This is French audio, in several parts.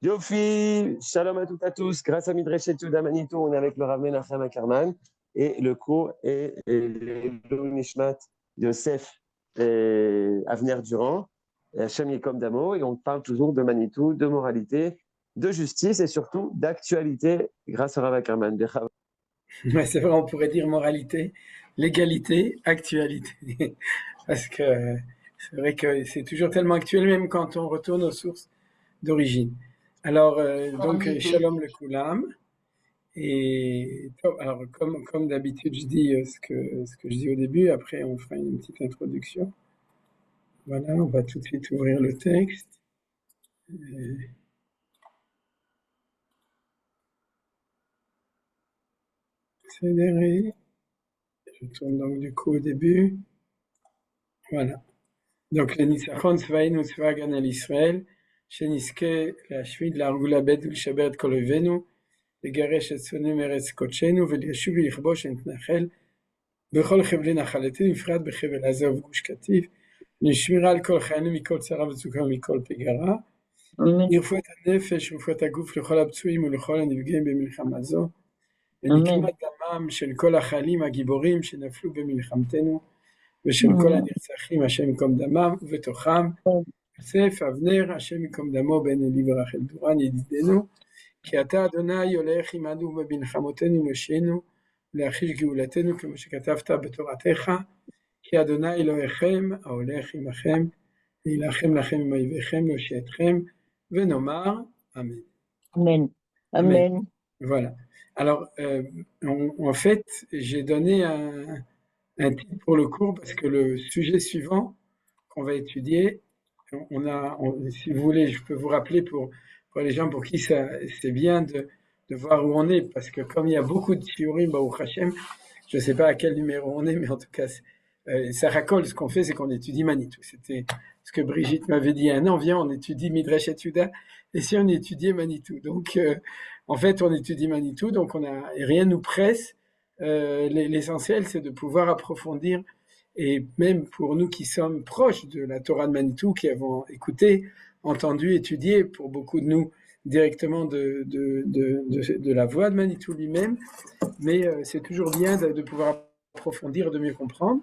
Yofi, shalom à toutes et à tous. Grâce à Midreshet Yehuda Manitou, on est avec le Rav Menachem Ackerman et le cours est le Nishmat Yosef Avner Durand, Hachem Yekom Damo, et on parle toujours de Manitou, de moralité, de justice et surtout d'actualité grâce au Rav Ackerman. Ouais, c'est vrai, on pourrait dire moralité, légalité, actualité. Parce que c'est vrai que c'est toujours tellement actuel, même quand on retourne aux sources d'origine. Alors, donc, shalom le koulam. Et alors, comme d'habitude, je dis ce que je dis au début, après on fera une petite introduction. Voilà, on va tout de suite ouvrir le texte. Accélérer. Je tourne donc du coup au début. Voilà. Donc, le Nisachon Tzvaïnu Tzvagan al Israël, Sheniske להשמיד להרגו לאבד ולשבר את כל אויבינו, לגרש את שונאינו מארץ קודשנו ולשוב ולכבוש ונתנחל בכל חבלי נחלתנו, בפרט בחבל עזה ובגוש קטיף, לשמירה על כל חיינו מכל צרה וצוקה ומכל פגרה, לרפואת הנפש ורפואת הגוף לכל הפצועים ולכל הנפגעים במלחמה זו, ונקמת דמם של כל החיילים הגיבורים שנפלו במלחמתנו, ושל כל הנרצחים, השם ייקום דמם, ובתוכם יוסף, אבנר, השם ייקום דמו, בן אלי ורחל דורן, ידידנו, כי אתה אדוני הולך עמנו במלחמותינו משינו, להחיש גאולתנו, כמו שכתבת בתורתך, כי אדוני אלוהיכם, ההולך עמכם, להילחם לכם עם אויביכם, להושיע אתכם, ונאמר אמן. Amen. Amen. Voilà. Alors, en fait, j'ai donné un titre pour le cours parce que le sujet suivant qu'on va étudier, si vous voulez, je peux vous rappeler pour les gens pour qui c'est bien de voir où on est, parce que comme il y a beaucoup de shiurim, Baruch Hashem, je ne sais pas à quel numéro on est, mais en tout cas, ça racole. Ce qu'on fait, c'est qu'on étudie Manitou. C'était ce que Brigitte m'avait dit il y a un an, viens, on étudie Midreshet Yehuda, et si on étudiait Manitou. Donc, en fait, on étudie Manitou, donc rien nous presse. L'essentiel, c'est de pouvoir approfondir, et même pour nous qui sommes proches de la Torah de Manitou, qui avons écouté, entendu, étudié, pour beaucoup de nous, directement de la voix de Manitou lui-même, mais c'est toujours bien de pouvoir approfondir, de mieux comprendre.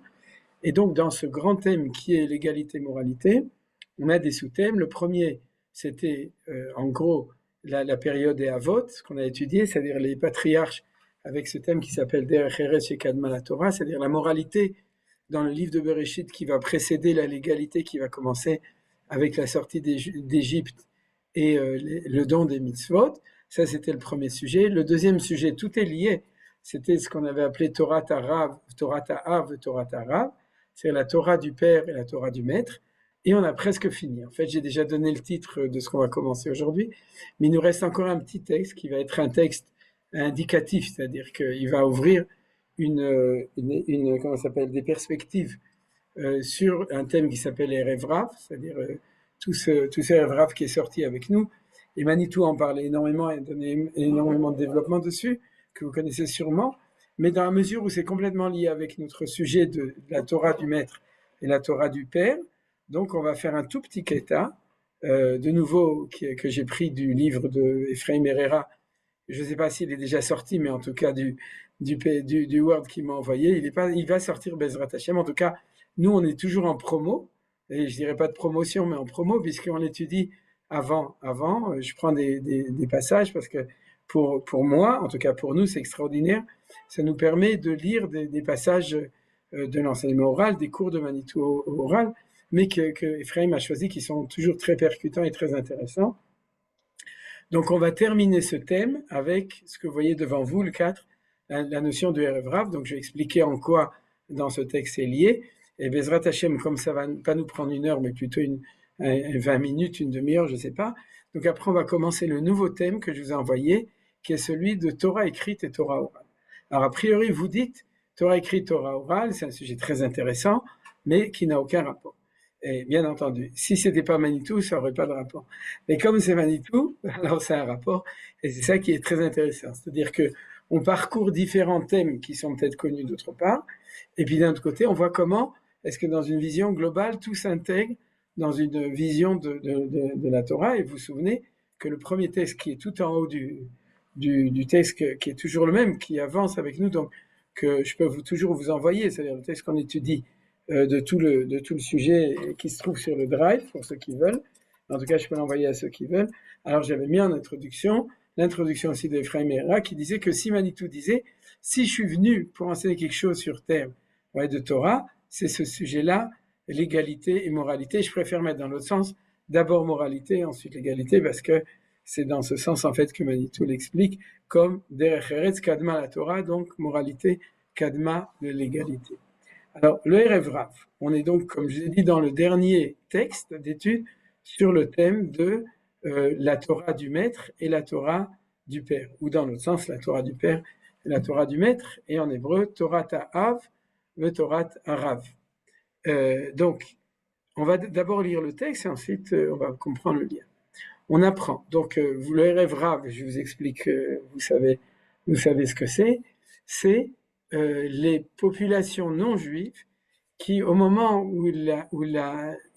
Et donc, dans ce grand thème qui est l'égalité-moralité, on a des sous-thèmes. Le premier, c'était en gros la période des Avot, ce qu'on a étudié, c'est-à-dire les patriarches, avec ce thème qui s'appelle Derech Eretz Shekadma la Torah, c'est-à-dire la moralité dans le livre de Bereshit qui va précéder la légalité qui va commencer avec la sortie d'Égypte et le don des mitzvot. Ça, c'était le premier sujet. Le deuxième sujet, tout est lié, c'était ce qu'on avait appelé Torah Ta'Rav, Torah Ta'Av, Torah Ta'Rav, c'est la Torah du Père et la Torah du Maître. Et on a presque fini. En fait, j'ai déjà donné le titre de ce qu'on va commencer aujourd'hui, mais il nous reste encore un petit texte qui va être un texte indicatif, c'est-à-dire qu'il va ouvrir comment ça s'appelle, des perspectives sur un thème qui s'appelle Erev Rav, c'est-à-dire tout ce Erev Rav qui est sorti avec nous. Et Manitou en parlait énormément et donnait énormément de développement dessus, que vous connaissez sûrement, mais dans la mesure où c'est complètement lié avec notre sujet de la Torah du Maître et la Torah du Père, donc on va faire un tout petit kéta, de nouveau que j'ai pris du livre de Ephraim Herrera. Je ne sais pas s'il est déjà sorti, mais en tout cas du Word qu'il m'a envoyé, il va sortir Bezrat Hashem. En tout cas, nous on est toujours en promo, et je dirais pas de promotion, mais en promo, puisqu'on l'étudie avant. Je prends des passages parce que pour moi, en tout cas pour nous, c'est extraordinaire. Ça nous permet de lire des passages de l'enseignement oral, des cours de Manitou oral, mais que Ephraim a choisi, qui sont toujours très percutants et très intéressants. Donc on va terminer ce thème avec ce que vous voyez devant vous, le 4, la notion de Erev Rav. Donc je vais expliquer en quoi dans ce texte c'est lié. Et Bezrat Hashem, comme ça va pas nous prendre 1 heure, mais plutôt 20 minutes, une demi-heure, je ne sais pas. Donc après on va commencer le nouveau thème que je vous ai envoyé, qui est celui de Torah écrite et Torah orale. Alors a priori vous dites, Torah écrite, Torah orale, c'est un sujet très intéressant, mais qui n'a aucun rapport. Et bien entendu, si c'était pas Manitou, ça aurait pas de rapport. Mais comme c'est Manitou, alors c'est un rapport, et c'est ça qui est très intéressant. C'est-à-dire que on parcourt différents thèmes qui sont peut-être connus d'autre part, et puis d'un autre côté, on voit comment est-ce que dans une vision globale, tout s'intègre dans une vision de la Torah. Et vous vous souvenez que le premier texte qui est tout en haut du texte qui est toujours le même, qui avance avec nous, donc que je peux toujours vous envoyer, c'est-à-dire le texte qu'on étudie de tout le sujet qui se trouve sur le drive, pour ceux qui veulent. En tout cas, je peux l'envoyer à ceux qui veulent. Alors, j'avais mis en introduction, l'introduction aussi d'Ephraim Era, qui disait que si Manitou disait, si je suis venu pour enseigner quelque chose sur terre, de Torah, c'est ce sujet-là, l'égalité et moralité. Je préfère mettre dans l'autre sens, d'abord moralité, ensuite l'égalité, parce que c'est dans ce sens, en fait, que Manitou l'explique, comme Derech Eretz Kadma la Torah, donc moralité, Kadma l'égalité. Alors, le Erev Rav, on est donc, comme je l'ai dit dans le dernier texte d'étude, sur le thème de la Torah du Maître et la Torah du Père, ou dans l'autre sens, la Torah du Père et la Torah du Maître, et en hébreu, Torah Ta'av, le Torah Arav. Donc, on va d'abord lire le texte et ensuite on va comprendre le lien. On apprend. Donc, vous le Erev Rav, je vous explique, vous savez ce que c'est. C'est les populations non juives qui, au moment où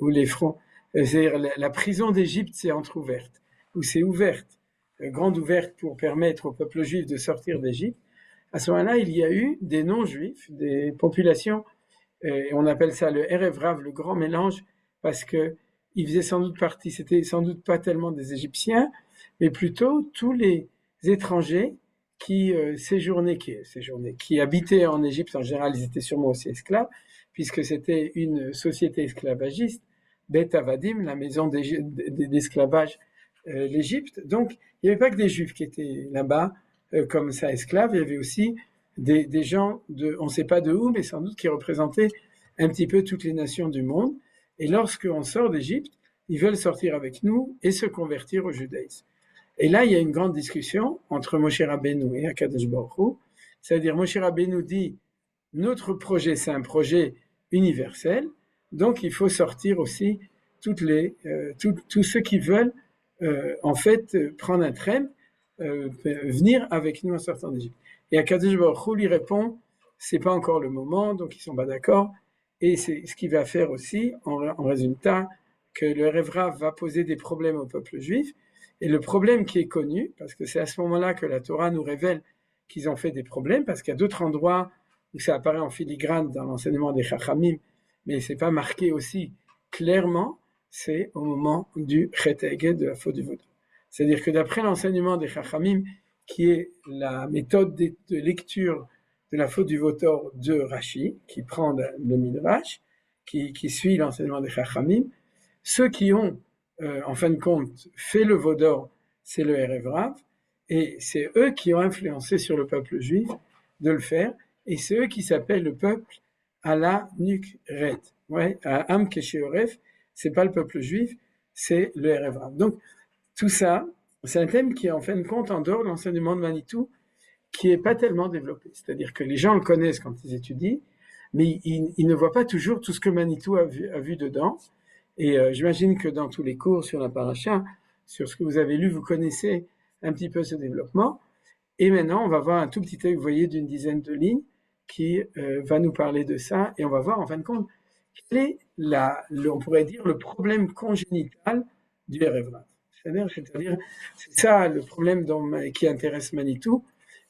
les fronts, c'est-à-dire la prison d'Égypte s'est entrouverte, où c'est ouverte, grande ouverte pour permettre au peuple juif de sortir d'Égypte, à ce moment-là, il y a eu des non-juifs, des populations, et on appelle ça le Erev Rav, le grand mélange, parce que il faisait sans doute partie, c'était sans doute pas tellement des Égyptiens, mais plutôt tous les étrangers qui séjournaient, qui habitaient en Égypte. En général, ils étaient sûrement aussi esclaves, puisque c'était une société esclavagiste, Bet Avadim, la maison d'esclavage, l'Égypte. Donc, il n'y avait pas que des Juifs qui étaient là-bas, comme ça, esclaves. Il y avait aussi des gens, on ne sait pas de où, mais sans doute qui représentaient un petit peu toutes les nations du monde. Et lorsqu'on sort d'Égypte, ils veulent sortir avec nous et se convertir au judaïsme. Et là, il y a une grande discussion entre Moshe Rabbeinu et Akadosh Baruch Hu. C'est-à-dire, Moshe Rabbeinu dit, notre projet, c'est un projet universel, donc il faut sortir aussi tous ceux qui veulent, en fait, prendre un train, venir avec nous en sortant d'Égypte. Et Akadosh Baruch Hu lui répond, c'est pas encore le moment, donc ils sont pas d'accord. Et c'est ce qui va faire aussi, en résultat, que le Erev Rav va poser des problèmes au peuple juif. Et le problème qui est connu, parce que c'est à ce moment-là que la Torah nous révèle qu'ils ont fait des problèmes, parce qu'il y a d'autres endroits où ça apparaît en filigrane dans l'enseignement des Chachamim, mais c'est pas marqué aussi clairement, c'est au moment du Chet Eged, de la faute du vaudou. C'est-à-dire que d'après l'enseignement des Chachamim, qui est la méthode de lecture de la faute du Votor de Rashi, qui prend le Midrash, qui suit l'enseignement des Chachamim, ceux qui ont, en fin de compte, fait le Vaudor, c'est le Erev Rav, et c'est eux qui ont influencé sur le peuple juif de le faire, et c'est eux qui s'appellent le peuple à la Nukret. Ouais, à Am Kesheoref, c'est pas le peuple juif, c'est le Erev Rav. Donc, tout ça, c'est un thème qui est en fin de compte en dehors de l'enseignement de Manitou, qui n'est pas tellement développé. C'est-à-dire que les gens le connaissent quand ils étudient, mais ils ne voient pas toujours tout ce que Manitou a vu dedans. Et j'imagine que dans tous les cours sur la paracha, sur ce que vous avez lu, vous connaissez un petit peu ce développement. Et maintenant, on va voir un tout petit texte, vous voyez, d'une dizaine de lignes, qui va nous parler de ça. Et on va voir, en fin de compte, quel est, on pourrait dire, le problème congénital du Erev Rav. C'est-à-dire, c'est ça le problème qui intéresse Manitou.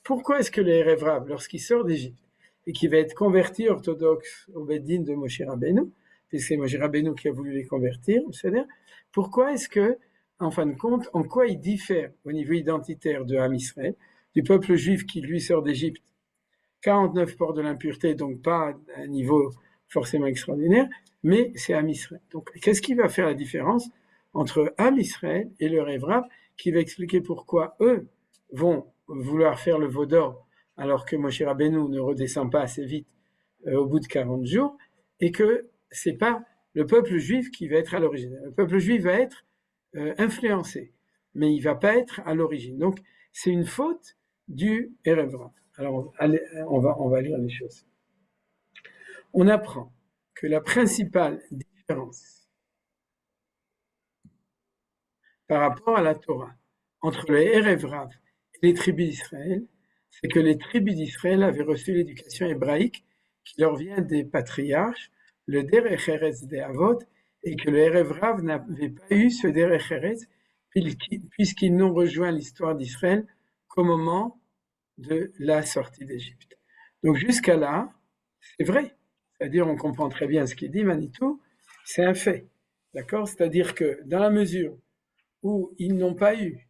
Pourquoi est-ce que le Erev Rav, lorsqu'il sort d'Égypte et qu'il va être converti orthodoxe au Beddin de Moshe Rabbeinu, puisque c'est Moshe Rabbeinu qui a voulu les convertir, c'est-à-dire, pourquoi est-ce que, en fin de compte, en quoi il diffère au niveau identitaire de Ham Israël, du peuple juif qui lui sort d'Égypte, 49 ports de l'impureté, donc pas à un niveau forcément extraordinaire, mais c'est Ham Israël. Donc, qu'est-ce qui va faire la différence entre Ham Israël et le Erev Rav, qui va expliquer pourquoi eux vont vouloir faire le Vaudor, alors que Moshe Rabbeinu ne redescend pas assez vite au bout de 40 jours, et que c'est pas le peuple juif qui va être à l'origine. Le peuple juif va être influencé, mais il va pas être à l'origine. Donc, c'est une faute du Erev Rav. Alors, on va lire les choses. On apprend que la principale différence par rapport à la Torah entre le Erev Rav et les tribus d'Israël, c'est que les tribus d'Israël avaient reçu l'éducation hébraïque qui leur vient des patriarches, le Derech Eretz des Avot, et que le Erev Rav n'avait pas eu ce Derech Eretz puisqu'ils n'ont rejoint l'histoire d'Israël qu'au moment de la sortie d'Égypte. Donc jusqu'à là, c'est vrai. C'est-à-dire, on comprend très bien ce qu'il dit, Manitou, c'est un fait. D'accord? C'est-à-dire que dans la mesure où ils n'ont pas eu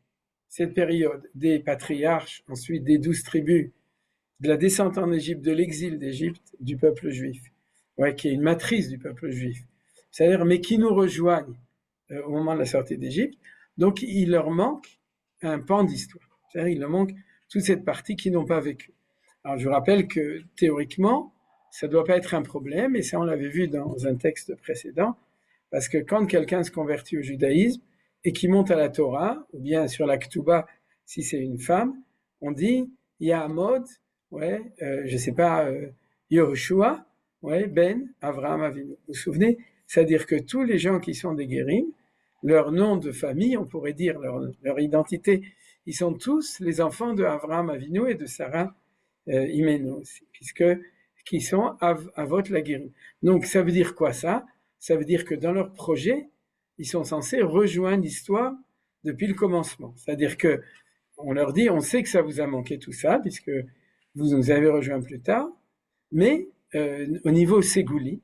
cette période des patriarches, ensuite des 12 tribus, de la descente en Égypte, de l'exil d'Égypte, du peuple juif, qui est une matrice du peuple juif, c'est-à-dire, mais qui nous rejoignent au moment de la sortie d'Égypte, donc il leur manque un pan d'histoire. C'est-à-dire, il leur manque toute cette partie qu'ils n'ont pas vécue. Alors, je vous rappelle que théoriquement, ça ne doit pas être un problème, et ça, on l'avait vu dans un texte précédent, parce que quand quelqu'un se convertit au judaïsme et qui monte à la Torah, ou bien sur la Ketouba, si c'est une femme, on dit, il y a un mode, je sais pas, Yehoshua, Ben Avraham Avinu. Vous vous souvenez? C'est-à-dire que tous les gens qui sont des guérim, leur nom de famille, on pourrait dire leur identité, ils sont tous les enfants de Avraham Avinu et de Sarah Imenu aussi, qui sont Avot la guérim. Donc ça veut dire quoi ça? Ça veut dire que dans leur projet, ils sont censés rejoindre l'histoire depuis le commencement. C'est-à-dire que on leur dit, on sait que ça vous a manqué tout ça, puisque vous nous avez rejoint plus tard, mais au niveau Ségouli,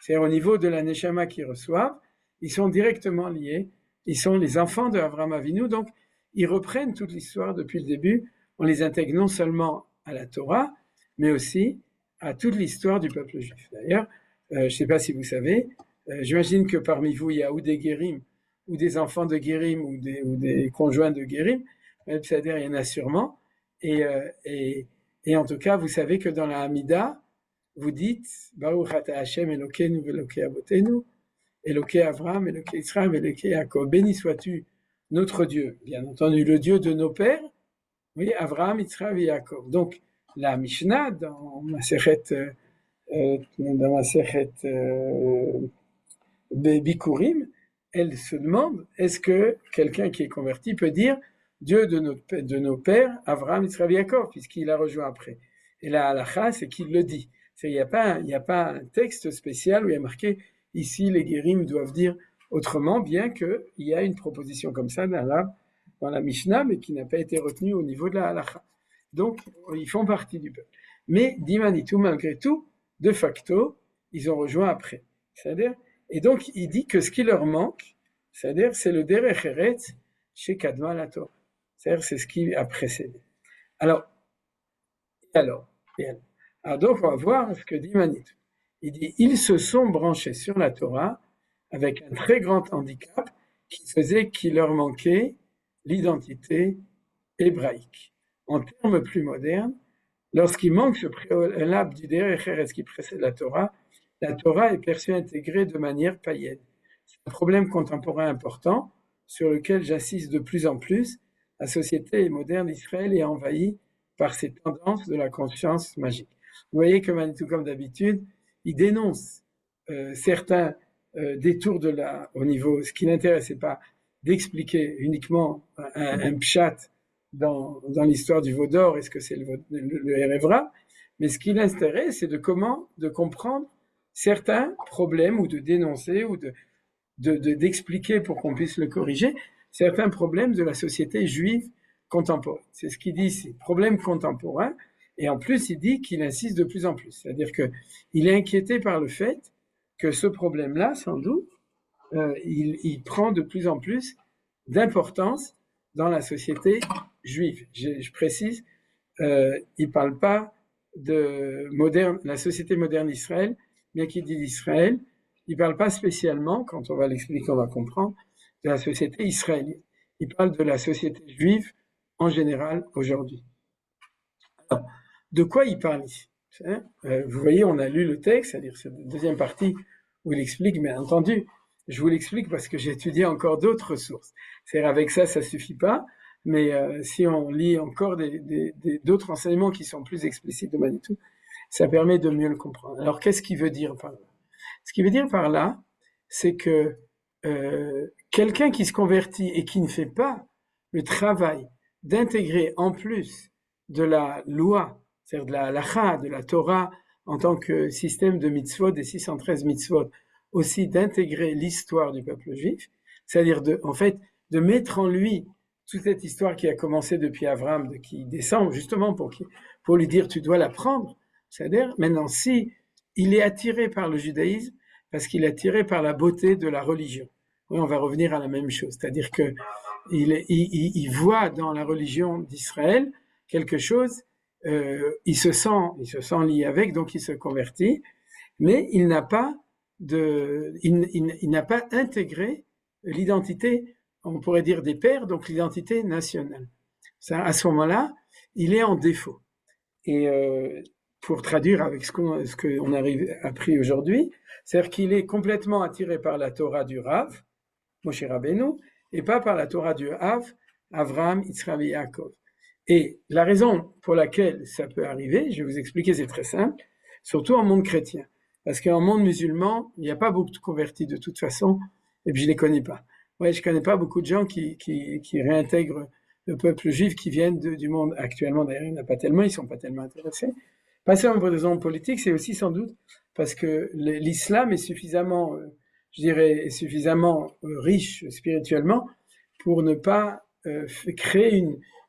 c'est-à-dire au niveau de la Neshama qu'ils reçoivent, ils sont directement liés, ils sont les enfants de Avraham Avinu, donc ils reprennent toute l'histoire depuis le début, on les intègre non seulement à la Torah, mais aussi à toute l'histoire du peuple juif. D'ailleurs, je ne sais pas si vous savez, j'imagine que parmi vous, il y a ou des guérim, ou des enfants de guérim, ou des conjoints de guérim, c'est-à-dire il y en a sûrement, et en tout cas, vous savez que dans la Hamida, vous dites Baruch ata Hashem Elokeinu ve'Elokei Avotenu, Elokei Avraham, Elokei Israël, Elokei Yaakov. Béni sois-tu, notre Dieu, bien entendu, le Dieu de nos pères, oui, Avraham, Israël et Yaakov. Donc, la Mishnah, dans Masechet Bikurim, elle se demande, est-ce que quelqu'un qui est converti peut dire Dieu de nos pères, Avraham, Israël et Yaakov, puisqu'il a rejoint après. Et la halakha, c'est qu'il le dit. Il n'y a pas un texte spécial où il y a marqué ici les guérim doivent dire autrement, bien qu'il y a une proposition comme ça dans la Mishnah, mais qui n'a pas été retenue au niveau de la halakha. Donc, ils font partie du peuple. Mais, dit Manitou, malgré tout, de facto, ils ont rejoint après. C'est-à-dire, et donc, il dit que ce qui leur manque, c'est-à-dire, c'est le derech eretz chez Kadma la Torah. C'est-à-dire, c'est ce qui a précédé. Alors, donc, on va voir ce que dit Manitou. Il dit, ils se sont branchés sur la Torah avec un très grand handicap qui faisait qu'il leur manquait l'identité hébraïque. En termes plus modernes, lorsqu'il manque ce préalable du derech eretz qui précède la Torah est perçue intégrée de manière païenne. C'est un problème contemporain important sur lequel j'insiste de plus en plus. La société moderne d'Israël est envahie par ces tendances de la conscience magique. Vous voyez que Manitou, comme d'habitude, il dénonce certains détours au niveau, ce qui n'intéressait pas d'expliquer uniquement un pshat dans l'histoire du veau d'or, est-ce que c'est le Erevra, mais ce qui l'intéresse, c'est de comprendre certains problèmes ou de dénoncer ou d'expliquer pour qu'on puisse le corriger, certains problèmes de la société juive contemporaine. C'est ce qu'il dit ici, problème contemporain, et en plus il dit qu'il insiste de plus en plus. C'est-à-dire qu'il est inquiété par le fait que ce problème-là, sans doute, il prend de plus en plus d'importance dans la société juive. Je précise, il ne parle pas de la société moderne d'Israël, bien qu'il dit d'Israël, il ne parle pas spécialement, quand on va l'expliquer, on va comprendre, de la société israélienne. Il parle de la société juive en général aujourd'hui. Alors, de quoi il parle ici? Vous voyez, on a lu le texte, c'est-à-dire cette deuxième partie où il explique, bien entendu, je vous l'explique parce que j'ai étudié encore d'autres sources. C'est-à-dire avec ça, ça ne suffit pas, mais si on lit encore d'autres enseignements qui sont plus explicites de Manitou, ça permet de mieux le comprendre. Alors, qu'est-ce qu'il veut dire par là? Ce qu'il veut dire par là, c'est que quelqu'un qui se convertit et qui ne fait pas le travail d'intégrer en plus de la loi, c'est-à-dire de la halacha, de la Torah, en tant que système de mitzvot, des 613 mitzvot, aussi d'intégrer l'histoire du peuple juif, c'est-à-dire de de mettre en lui toute cette histoire qui a commencé depuis Abraham, qui descend justement pour lui dire tu dois l'apprendre. C'est-à-dire, maintenant, si il est attiré par le judaïsme, parce qu'il est attiré par la beauté de la religion. Oui, on va revenir à la même chose. C'est-à-dire que il voit dans la religion d'Israël quelque chose, il se sent lié avec, donc il se convertit, mais il n'a pas intégré l'identité, on pourrait dire des pères, donc l'identité nationale. Ça, à ce moment-là, il est en défaut. Et pour traduire avec ce qu'on a appris aujourd'hui, c'est-à-dire qu'il est complètement attiré par la Torah du Rav, Moshe Rabbeinu, et pas par la Torah du Hav, Avraham, Yitzhak et Yaakov. Et la raison pour laquelle ça peut arriver, je vais vous expliquer, c'est très simple, surtout en monde chrétien. Parce qu'en monde musulman, il n'y a pas beaucoup de convertis de toute façon, et puis je ne les connais pas. Ouais, je ne connais pas beaucoup de gens qui réintègrent le peuple juif qui viennent du monde actuellement. D'ailleurs, il n'y en a pas tellement, ils ne sont pas tellement intéressés. Pas seulement pour des raisons politiques, c'est aussi sans doute parce que l'islam est suffisamment, riche spirituellement pour ne pas créer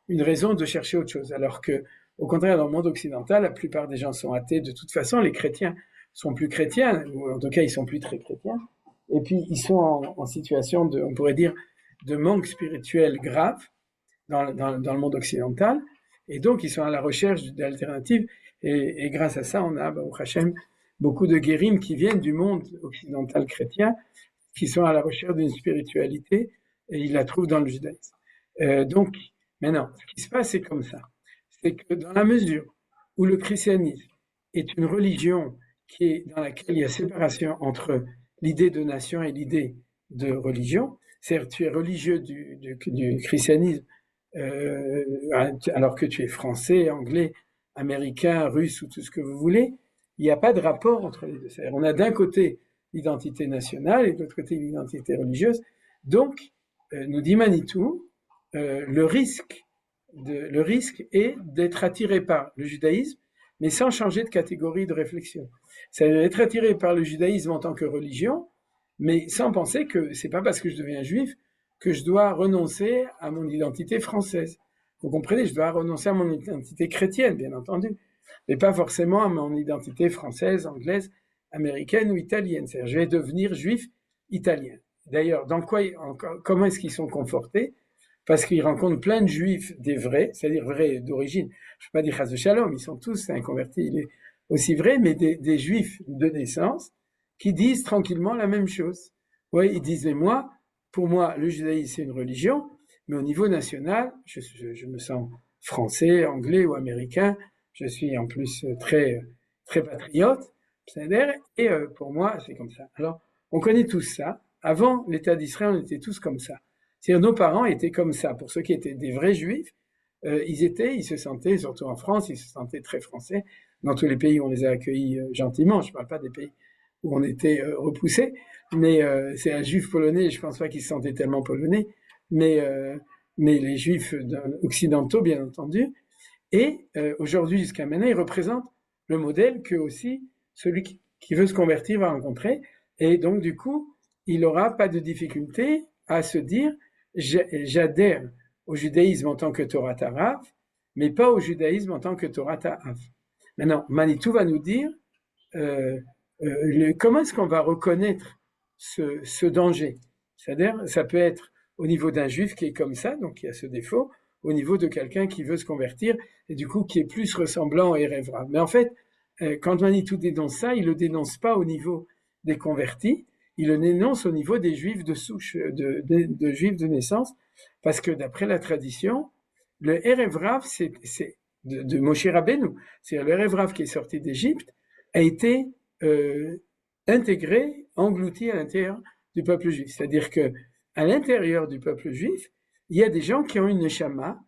une raison de chercher autre chose. Alors que, au contraire, dans le monde occidental, la plupart des gens sont athées. De toute façon, les chrétiens sont plus chrétiens, ou en tout cas, ils sont plus très chrétiens. Et puis, ils sont en situation on pourrait dire, de manque spirituel grave dans le monde occidental. Et donc, ils sont à la recherche d'alternatives. Et grâce à ça, on a, au Hachem, beaucoup de guérims qui viennent du monde occidental chrétien, qui sont à la recherche d'une spiritualité, et ils la trouvent dans le judaïsme. Donc, maintenant, ce qui se passe, c'est comme ça. C'est que dans la mesure où le christianisme est une religion dans laquelle il y a séparation entre l'idée de nation et l'idée de religion, c'est-à-dire tu es religieux du christianisme alors que tu es français, anglais, américain, russe ou tout ce que vous voulez, il n'y a pas de rapport entre les deux. C'est-à-dire, on a d'un côté l'identité nationale et de l'autre côté l'identité religieuse. Donc, nous dit Manitou, le risque est d'être attiré par le judaïsme, mais sans changer de catégorie de réflexion. C'est-à-dire être attiré par le judaïsme en tant que religion, mais sans penser que c'est pas parce que je deviens juif que je dois renoncer à mon identité française. Vous comprenez, je dois renoncer à mon identité chrétienne, bien entendu, mais pas forcément à mon identité française, anglaise, américaine ou italienne. C'est-à-dire, je vais devenir juif italien. D'ailleurs, comment est-ce qu'ils sont confortés? Parce qu'ils rencontrent plein de juifs des vrais, c'est-à-dire vrais d'origine. Je ne peux pas dire chas de shalom, ils sont tous convertis, il est aussi vrai, mais des juifs de naissance qui disent tranquillement la même chose. Oui, ils disent, mais pour moi, le judaïsme, c'est une religion, mais au niveau national, je me sens français, anglais ou américain, je suis en plus très, très patriote, et pour moi, c'est comme ça. Alors, on connaît tous ça. Avant l'État d'Israël, on était tous comme ça. C'est-à-dire, nos parents étaient comme ça. Pour ceux qui étaient des vrais juifs, ils se sentaient, surtout en France, ils se sentaient très français. Dans tous les pays où on les a accueillis gentiment, je ne parle pas des pays où on était repoussés, mais c'est un juif polonais, je ne pense pas qu'il se sentait tellement polonais, mais les juifs occidentaux, bien entendu. Et aujourd'hui, jusqu'à maintenant, ils représentent le modèle que aussi celui qui veut se convertir va rencontrer. Et donc, du coup, il n'aura pas de difficulté à se dire « j'adhère au judaïsme en tant que Torah Tarav, mais pas au judaïsme en tant que Torah Ta'av ». Maintenant, Manitou va nous dire comment est-ce qu'on va reconnaître ce danger. C'est-à-dire, ça peut être au niveau d'un juif qui est comme ça, donc qui a ce défaut, au niveau de quelqu'un qui veut se convertir, et du coup qui est plus ressemblant au Erev Rav. Mais en fait, quand Manitou dénonce ça, il ne le dénonce pas au niveau des convertis, il le dénonce au niveau des juifs de souche, de juifs de naissance, parce que d'après la tradition, le Erev Rav, c'est de Moshe Rabbeinu, c'est-à-dire le Erev Rav qui est sorti d'Égypte, a été intégré, englouti à l'intérieur du peuple juif. C'est-à-dire que à l'intérieur du peuple juif, il y a des gens qui ont une neshama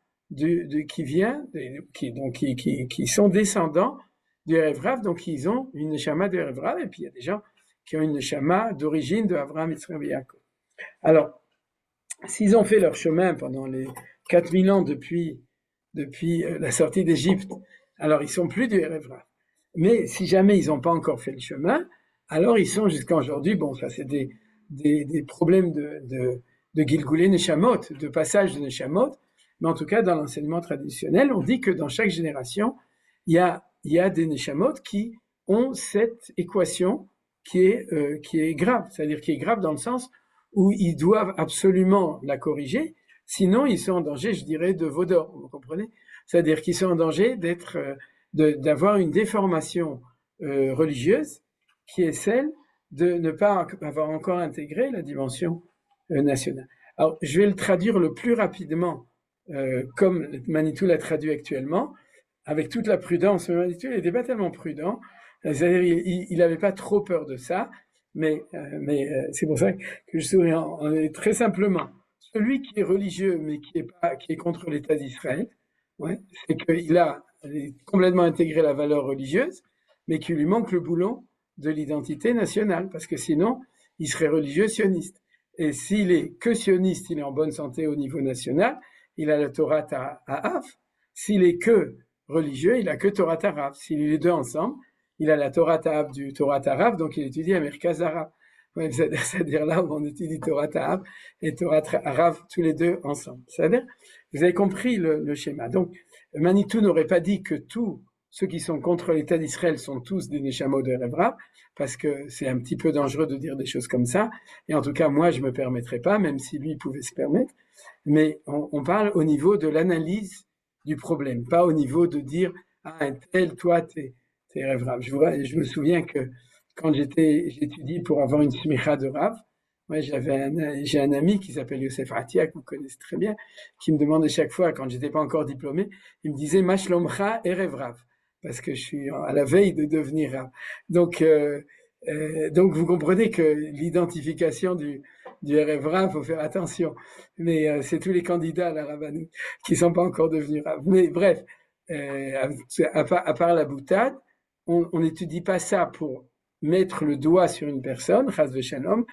qui sont descendants du Erev Rav, donc ils ont une neshama du Erev Rav, et puis il y a des gens qui ont une neshama d'origine de Avraham, Yitzhak et Yaakov. Alors, s'ils ont fait leur chemin pendant les 4000 ans depuis la sortie d'Égypte, alors ils sont plus du Erev Rav. Mais si jamais ils n'ont pas encore fait le chemin, alors ils sont jusqu'à aujourd'hui, bon, ça c'est des problèmes de Gilgulei Neshamot, de passage de Neshamot, mais en tout cas, dans l'enseignement traditionnel, on dit que dans chaque génération, il y a des Neshamot qui ont cette équation qui est grave, c'est-à-dire qui est grave dans le sens où ils doivent absolument la corriger, sinon ils sont en danger, je dirais, de Vaudor, vous comprenez? C'est-à-dire qu'ils sont en danger d'avoir une déformation religieuse qui est celle de ne pas avoir encore intégré la dimension nationale. Alors, je vais le traduire le plus rapidement, comme Manitou l'a traduit actuellement, avec toute la prudence. Manitou n'était pas tellement prudent, c'est-à-dire il n'avait pas trop peur de ça, mais c'est pour ça que je souris très simplement. Celui qui est religieux, mais qui est contre l'État d'Israël, ouais, c'est qu'il a complètement intégré la valeur religieuse, mais qu'il lui manque le boulon de l'identité nationale, parce que sinon, il serait religieux sioniste. Et s'il est que sioniste, il est en bonne santé au niveau national, il a la Torah Ta'av. S'il est que religieux, il a que Torah Ta'av. S'il est les deux ensemble, il a la Torah Ta'av du Torah Ta'av, donc il étudie à Merkaz Arav. Ouais, c'est-à-dire là où on étudie Torah Ta'av et Torah Arav tous les deux ensemble. C'est-à-dire, vous avez compris le schéma. Donc, Manitou n'aurait pas dit que tous ceux qui sont contre l'État d'Israël sont tous des Neshamot de Erev Rav, parce que c'est un petit peu dangereux de dire des choses comme ça. Et en tout cas, moi, je me permettrais pas, même si lui pouvait se permettre. Mais on parle au niveau de l'analyse du problème, pas au niveau de dire ah un tel, toi, t'es Erev Rav. Je me souviens que quand j'étudie pour avoir une smicha de Rav, moi, j'ai un ami qui s'appelle Yosef Atia, que vous connaissez très bien, qui me demandait chaque fois, quand j'étais pas encore diplômé, il me disait Ma shlomcha Erev Rav, parce que je suis à la veille de devenir Rav. Donc vous comprenez que l'identification du Erev Rav, faut faire attention. Mais c'est tous les candidats à la Rabbanou qui sont pas encore devenus Rav. Mais bref, à part la boutade, on n'étudie pas ça pour mettre le doigt sur une personne, chas v'shalom,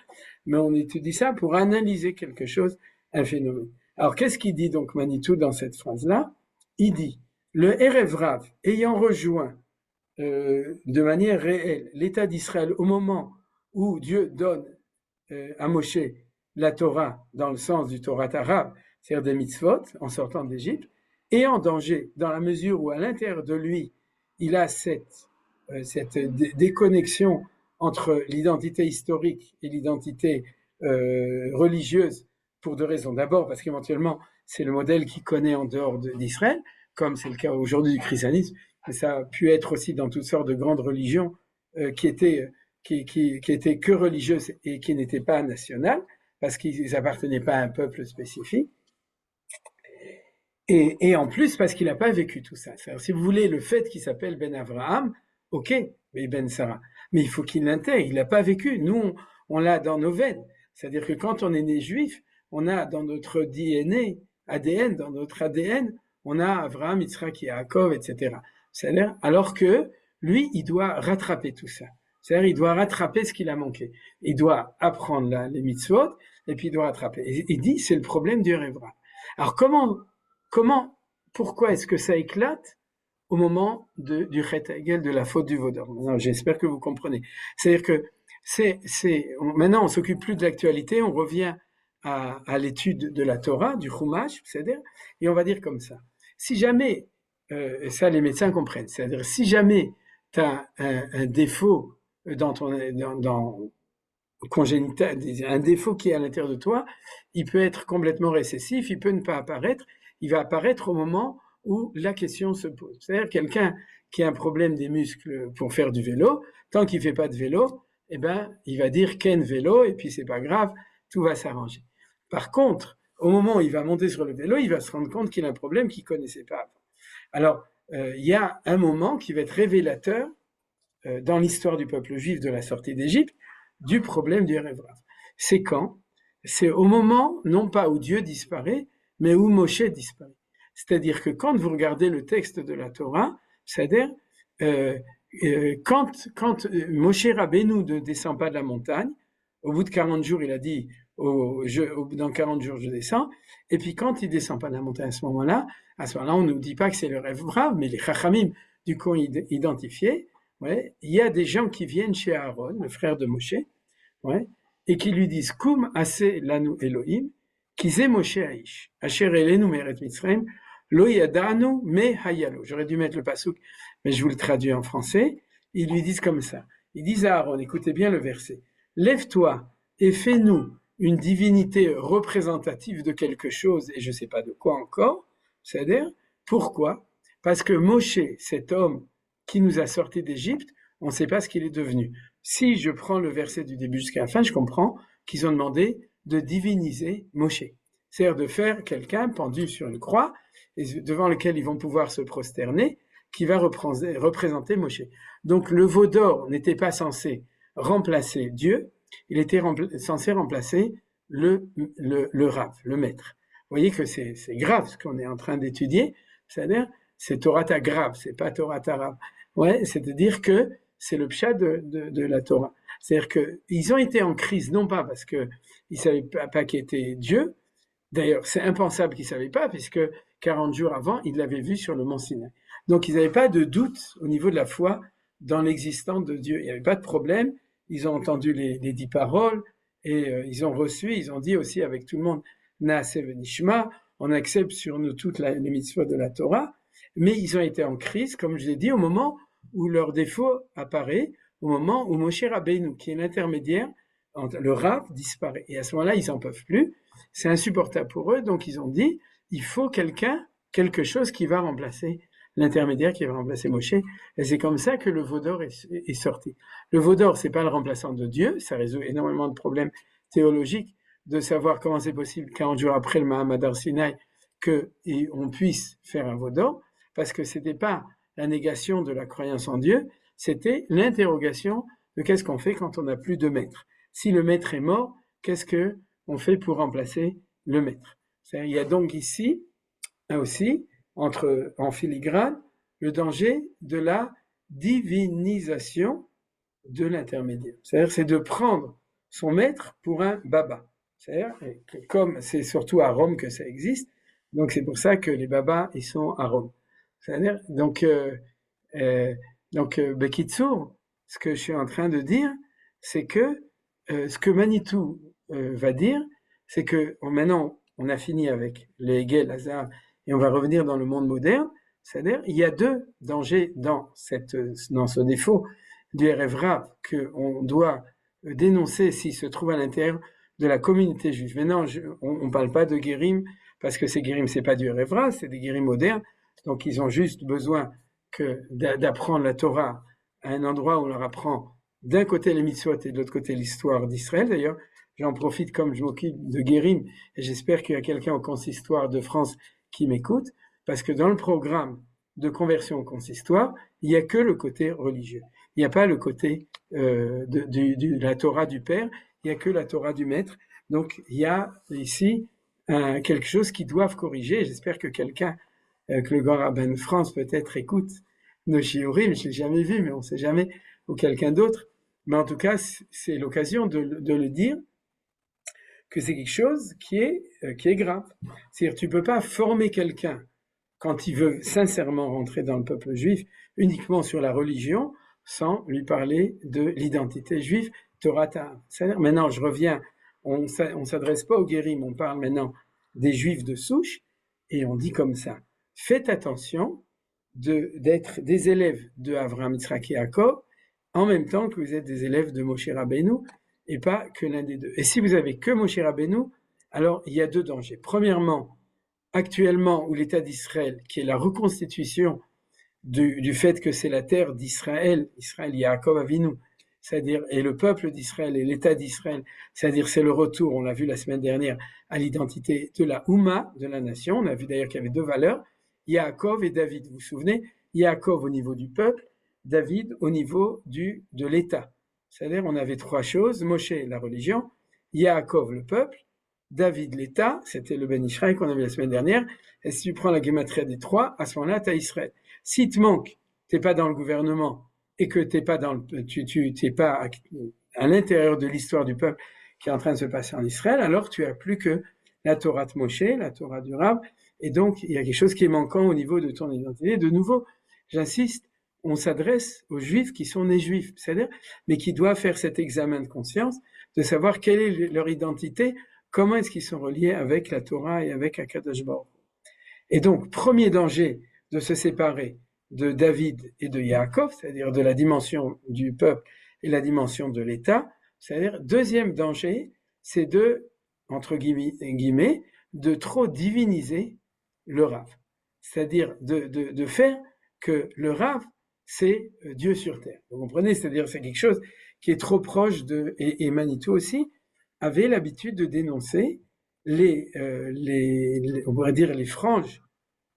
mais on étudie ça pour analyser quelque chose, un phénomène. Alors, qu'est-ce qu'il dit donc Manitou dans cette phrase-là? Il dit, le Erev Rav ayant rejoint de manière réelle l'État d'Israël au moment où Dieu donne à Moshe la Torah dans le sens du Torah Ta'av, c'est-à-dire des mitzvot, en sortant d'Égypte, est en danger dans la mesure où à l'intérieur de lui, il a cette déconnexion entre l'identité historique et l'identité religieuse pour deux raisons. D'abord, parce qu'éventuellement, c'est le modèle qu'il connaît en dehors d'Israël, comme c'est le cas aujourd'hui du christianisme, mais ça a pu être aussi dans toutes sortes de grandes religions qui étaient que religieuses et qui n'étaient pas nationales, parce qu'ils n'appartenaient pas à un peuple spécifique. Et en plus, parce qu'il n'a pas vécu tout ça. C'est-à-dire, si vous voulez, le fait qu'il s'appelle Ben Avraham, ok, mais Ben Sarah, mais il faut qu'il l'intègre, il n'a pas vécu. Nous, on l'a dans nos veines. C'est-à-dire que quand on est né juif, on a dans notre DNA, ADN, dans notre ADN, on a Avraham, Yitzhak, Yaakov, etc. C'est-à-dire, alors que lui, il doit rattraper tout ça. C'est-à-dire, il doit rattraper ce qu'il a manqué. Il doit apprendre les mitzvot, et puis il doit rattraper. Et il dit, c'est le problème du Erev Rav. Alors, pourquoi est-ce que ça éclate au moment du Chet Hagel, de la faute du Vaudor? Maintenant, j'espère que vous comprenez. C'est-à-dire que maintenant, on s'occupe plus de l'actualité, on revient à l'étude de la Torah, du Chumash, c'est-à-dire, et on va dire comme ça. Si jamais, ça les médecins comprennent, c'est-à-dire si jamais tu as un défaut dans congénital, un défaut qui est à l'intérieur de toi, il peut être complètement récessif, il peut ne pas apparaître, il va apparaître au moment où la question se pose. C'est-à-dire quelqu'un qui a un problème des muscles pour faire du vélo, tant qu'il fait pas de vélo, eh ben, il va dire Ken vélo, et puis c'est pas grave, tout va s'arranger. Par contre, au moment où il va monter sur le vélo, il va se rendre compte qu'il a un problème qu'il connaissait pas avant. Alors, il y a un moment qui va être révélateur dans l'histoire du peuple juif de la sortie d'Égypte, du problème du Erev Rav. C'est quand? C'est au moment, non pas où Dieu disparaît, mais où Moshe disparaît. C'est-à-dire que quand vous regardez le texte de la Torah, c'est-à-dire quand Moshe Rabbeinu ne descend pas de la montagne, au bout de 40 jours, il a dit dans 40 jours je descends, et puis quand il descend pas de la montagne à ce moment-là, on ne nous dit pas que c'est le Erev Rav, mais les Chachamim du coup identifiés, ouais, il y a des gens qui viennent chez Aaron, le frère de Moshe, ouais, et qui lui disent Koum Aseh Lanu Elohim, Ki ze Moshe Aish, Asher elenu me'eret Mitzrayim, lo yadanu me hayalo. J'aurais dû mettre le pasuk, mais je vous le traduis en français. Ils lui disent comme ça. Ils disent à Aaron, écoutez bien le verset. Lève-toi et fais-nous une divinité représentative de quelque chose, et je ne sais pas de quoi encore. C'est-à-dire, pourquoi? Parce que Moshe, cet homme qui nous a sortis d'Égypte, on ne sait pas ce qu'il est devenu. Si je prends le verset du début jusqu'à la fin, je comprends qu'ils ont demandé de diviniser Moshe. C'est-à-dire de faire quelqu'un pendu sur une croix, et devant lequel ils vont pouvoir se prosterner, qui va représenter Moshe. Donc le veau d'or n'était pas censé remplacer Dieu, il était censé remplacer le Rav, le maître. Vous voyez que c'est grave ce qu'on est en train d'étudier, c'est-à-dire c'est Torah grave, c'est pas Torah Rav. Ouais, c'est-à-dire que c'est le pshat de la Torah. C'est-à-dire qu'ils ont été en crise, non pas parce qu'ils ne savaient pas qui était Dieu, d'ailleurs c'est impensable qu'ils ne savaient pas, puisque 40 jours avant, ils l'avaient vu sur le mont Sinaï. Donc ils n'avaient pas de doute au niveau de la foi dans l'existence de Dieu. Il n'y avait pas de problème, ils ont entendu les 10 paroles, et ils ont reçu, ils ont dit aussi avec tout le monde, Naaseh v'nishma, on accepte sur nous toutes les mitzvot de la Torah, mais ils ont été en crise, comme je l'ai dit, au moment où leur défaut apparaît, au moment où Moshe Rabbeinu, qui est l'intermédiaire, le Rav disparaît. Et à ce moment-là, ils n'en peuvent plus. C'est insupportable pour eux, donc ils ont dit, il faut quelque chose qui va remplacer l'intermédiaire, qui va remplacer Moshe. Et c'est comme ça que le veau d'or est sorti. Le veau d'or, c'est pas le remplaçant de Dieu, ça résout énormément de problèmes théologiques, de savoir comment c'est possible, 40 jours après le Mahamad Har Sinaï, qu'on puisse faire un veau d'or, parce que c'était pas la négation de la croyance en Dieu, c'était l'interrogation de qu'est-ce qu'on fait quand on n'a plus de maître. Si le maître est mort, qu'est-ce qu'on fait pour remplacer le maître? Il y a donc ici aussi, en filigrane, le danger de la divinisation de l'intermédiaire. C'est-à-dire, c'est de prendre son maître pour un baba. C'est-à-dire, comme c'est surtout à Rome que ça existe, donc c'est pour ça que les babas, ils sont à Rome. C'est-à-dire, donc Bekitsour, ce que je suis en train de dire, c'est que ce que Manitou va dire, c'est que maintenant, on a fini avec les Hegel, Lazare, et on va revenir dans le monde moderne. C'est-à-dire, il y a deux dangers dans ce défaut du Erev Rav qu'on doit dénoncer s'il se trouve à l'intérieur de la communauté juive. Maintenant, on ne parle pas de guérim, parce que ces guérim, c'est pas du Erev Rav, c'est des guérim modernes. Donc, ils ont juste besoin d'apprendre la Torah à un endroit où on leur apprend d'un côté les mitzvot et de l'autre côté l'histoire d'Israël. D'ailleurs, j'en profite comme je m'occupe de guérim, et j'espère qu'il y a quelqu'un au consistoire de France qui m'écoute, parce que dans le programme de conversion au consistoire, il n'y a que le côté religieux. Il n'y a pas le côté de la Torah du Père, il n'y a que la Torah du Maître. Donc, il y a ici quelque chose qu'ils doivent corriger. J'espère que quelqu'un, que le grand rabbin de France peut-être écoute nos shiurim, je ne l'ai jamais vu, mais on ne sait jamais, ou quelqu'un d'autre. Mais en tout cas, c'est l'occasion de le dire, que c'est quelque chose qui est grave. C'est-à-dire, tu ne peux pas former quelqu'un quand il veut sincèrement rentrer dans le peuple juif uniquement sur la religion sans lui parler de l'identité juive, Torah Ta'am. C'est-à-dire, maintenant, je reviens, on ne s'adresse pas aux guérim, on parle maintenant des juifs de souche, et on dit comme ça, faites attention d'être des élèves de Avraham, Yitzhak et Yaakov, en même temps que vous êtes des élèves de Moshe Rabbeinu, et pas que l'un des deux. Et si vous avez que Moshe Rabbeinu, alors il y a deux dangers. Premièrement, actuellement, où l'État d'Israël, qui est la reconstitution du fait que c'est la terre d'Israël, Israël Yaakov Avinu, c'est-à-dire, et le peuple d'Israël et l'État d'Israël, c'est-à-dire c'est le retour, on l'a vu la semaine dernière, à l'identité de la Oumma, de la nation. On a vu d'ailleurs qu'il y avait deux valeurs, Yaakov et David. Vous vous souvenez, Yaakov au niveau du peuple, David au niveau de l'État. C'est-à-dire, on avait trois choses, Moshe, la religion, Yaakov, le peuple, David, l'État, c'était le Ben Israël qu'on a vu la semaine dernière, et si tu prends la gématria des trois, à ce moment-là, tu as Israël. Si te manque, tu n'es pas dans le gouvernement, et que tu n'es pas, pas à l'intérieur de l'histoire du peuple qui est en train de se passer en Israël, alors tu n'as plus que la Torah de Moshe, la Torah du Rav, et donc il y a quelque chose qui est manquant au niveau de ton identité. De nouveau, j'insiste, on s'adresse aux juifs qui sont nés juifs, c'est-à-dire, mais qui doivent faire cet examen de conscience, de savoir quelle est leur identité comment est-ce qu'ils sont reliés avec la Torah et avec Akadosh Baruch Hu. Et donc, premier danger de se séparer de David et de Yaakov, c'est-à-dire de la dimension du peuple et la dimension de l'État, c'est-à-dire deuxième danger, c'est de, entre guillemets, de trop diviniser le Rav. C'est-à-dire de faire que le Rav, c'est Dieu sur terre. Vous comprenez? C'est-à-dire c'est quelque chose qui est trop proche de... Et Manitou aussi avait l'habitude de dénoncer on pourrait dire les franges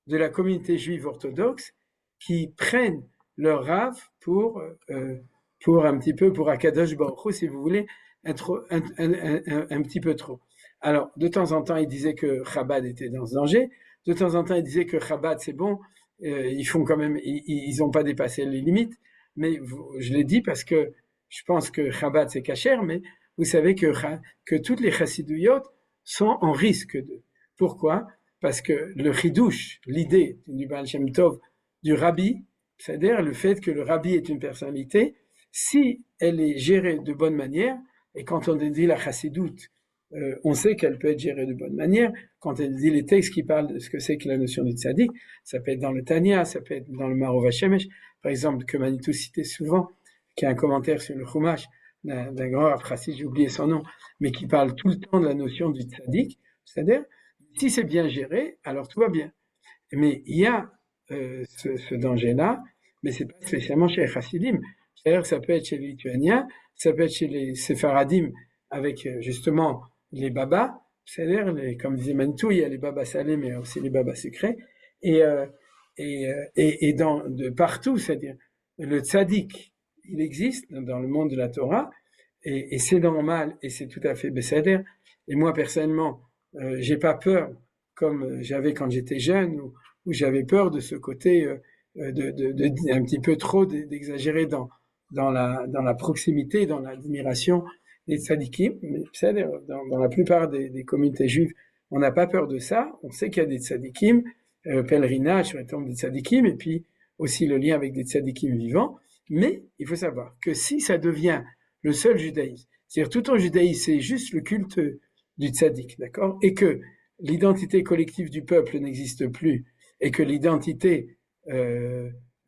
de la communauté juive orthodoxe qui prennent leur Rav pour un petit peu, pour Akadosh Baruch Hu, si vous voulez, un petit peu trop. Alors, de temps en temps, il disait que Chabad était dans ce danger. De temps en temps, il disait que Chabad, c'est bon. Ils font quand même, ils n'ont pas dépassé les limites. Mais je l'ai dit parce que je pense que Chabad, c'est cachère, mais vous savez que toutes les chassidouyot sont en risque de. Pourquoi? Parce que le chidouche, l'idée du Baal Shem Tov, du rabbi, c'est-à-dire le fait que le rabbi est une personnalité, si elle est gérée de bonne manière, et quand on dit la chassidoute, on sait qu'elle peut être gérée de bonne manière. Quand elle dit les textes qui parlent de ce que c'est que la notion du tzaddik, ça peut être dans le Tanya, ça peut être dans le Marov HaShemesh, par exemple, que Manitou citait souvent, qui a un commentaire sur le Chumash d'un grand Rav Chassid, j'ai oublié son nom, mais qui parle tout le temps de la notion du tzaddik, c'est-à-dire, si c'est bien géré, alors tout va bien. Mais il y a ce danger-là, mais c'est pas spécialement chez les Chassidim. C'est-à-dire, ça peut être chez les Lituaniens, ça peut être chez les Séfaradim, avec justement les babas, c'est-à-dire, comme disait Manitou, il y a les babas salés, mais aussi les babas sucrés, et de partout, c'est-à-dire, le tzaddik, il existe dans le monde de la Torah, et c'est normal, et c'est tout à fait besséder. Et moi, personnellement, j'ai pas peur, comme j'avais quand j'étais jeune, où j'avais peur de ce côté un petit peu trop d'exagérer dans la proximité, dans l'admiration des tzadikim. Mais dans la plupart des communautés juives, on n'a pas peur de ça. On sait qu'il y a des tzadikim, pèlerinage sur les tombes des tzadikim, et puis aussi le lien avec des tzadikim vivants. Mais il faut savoir que si ça devient le seul judaïsme, c'est-à-dire tout en judaïsme, c'est juste le culte du tzaddik, d'accord, et que l'identité collective du peuple n'existe plus, et que l'identité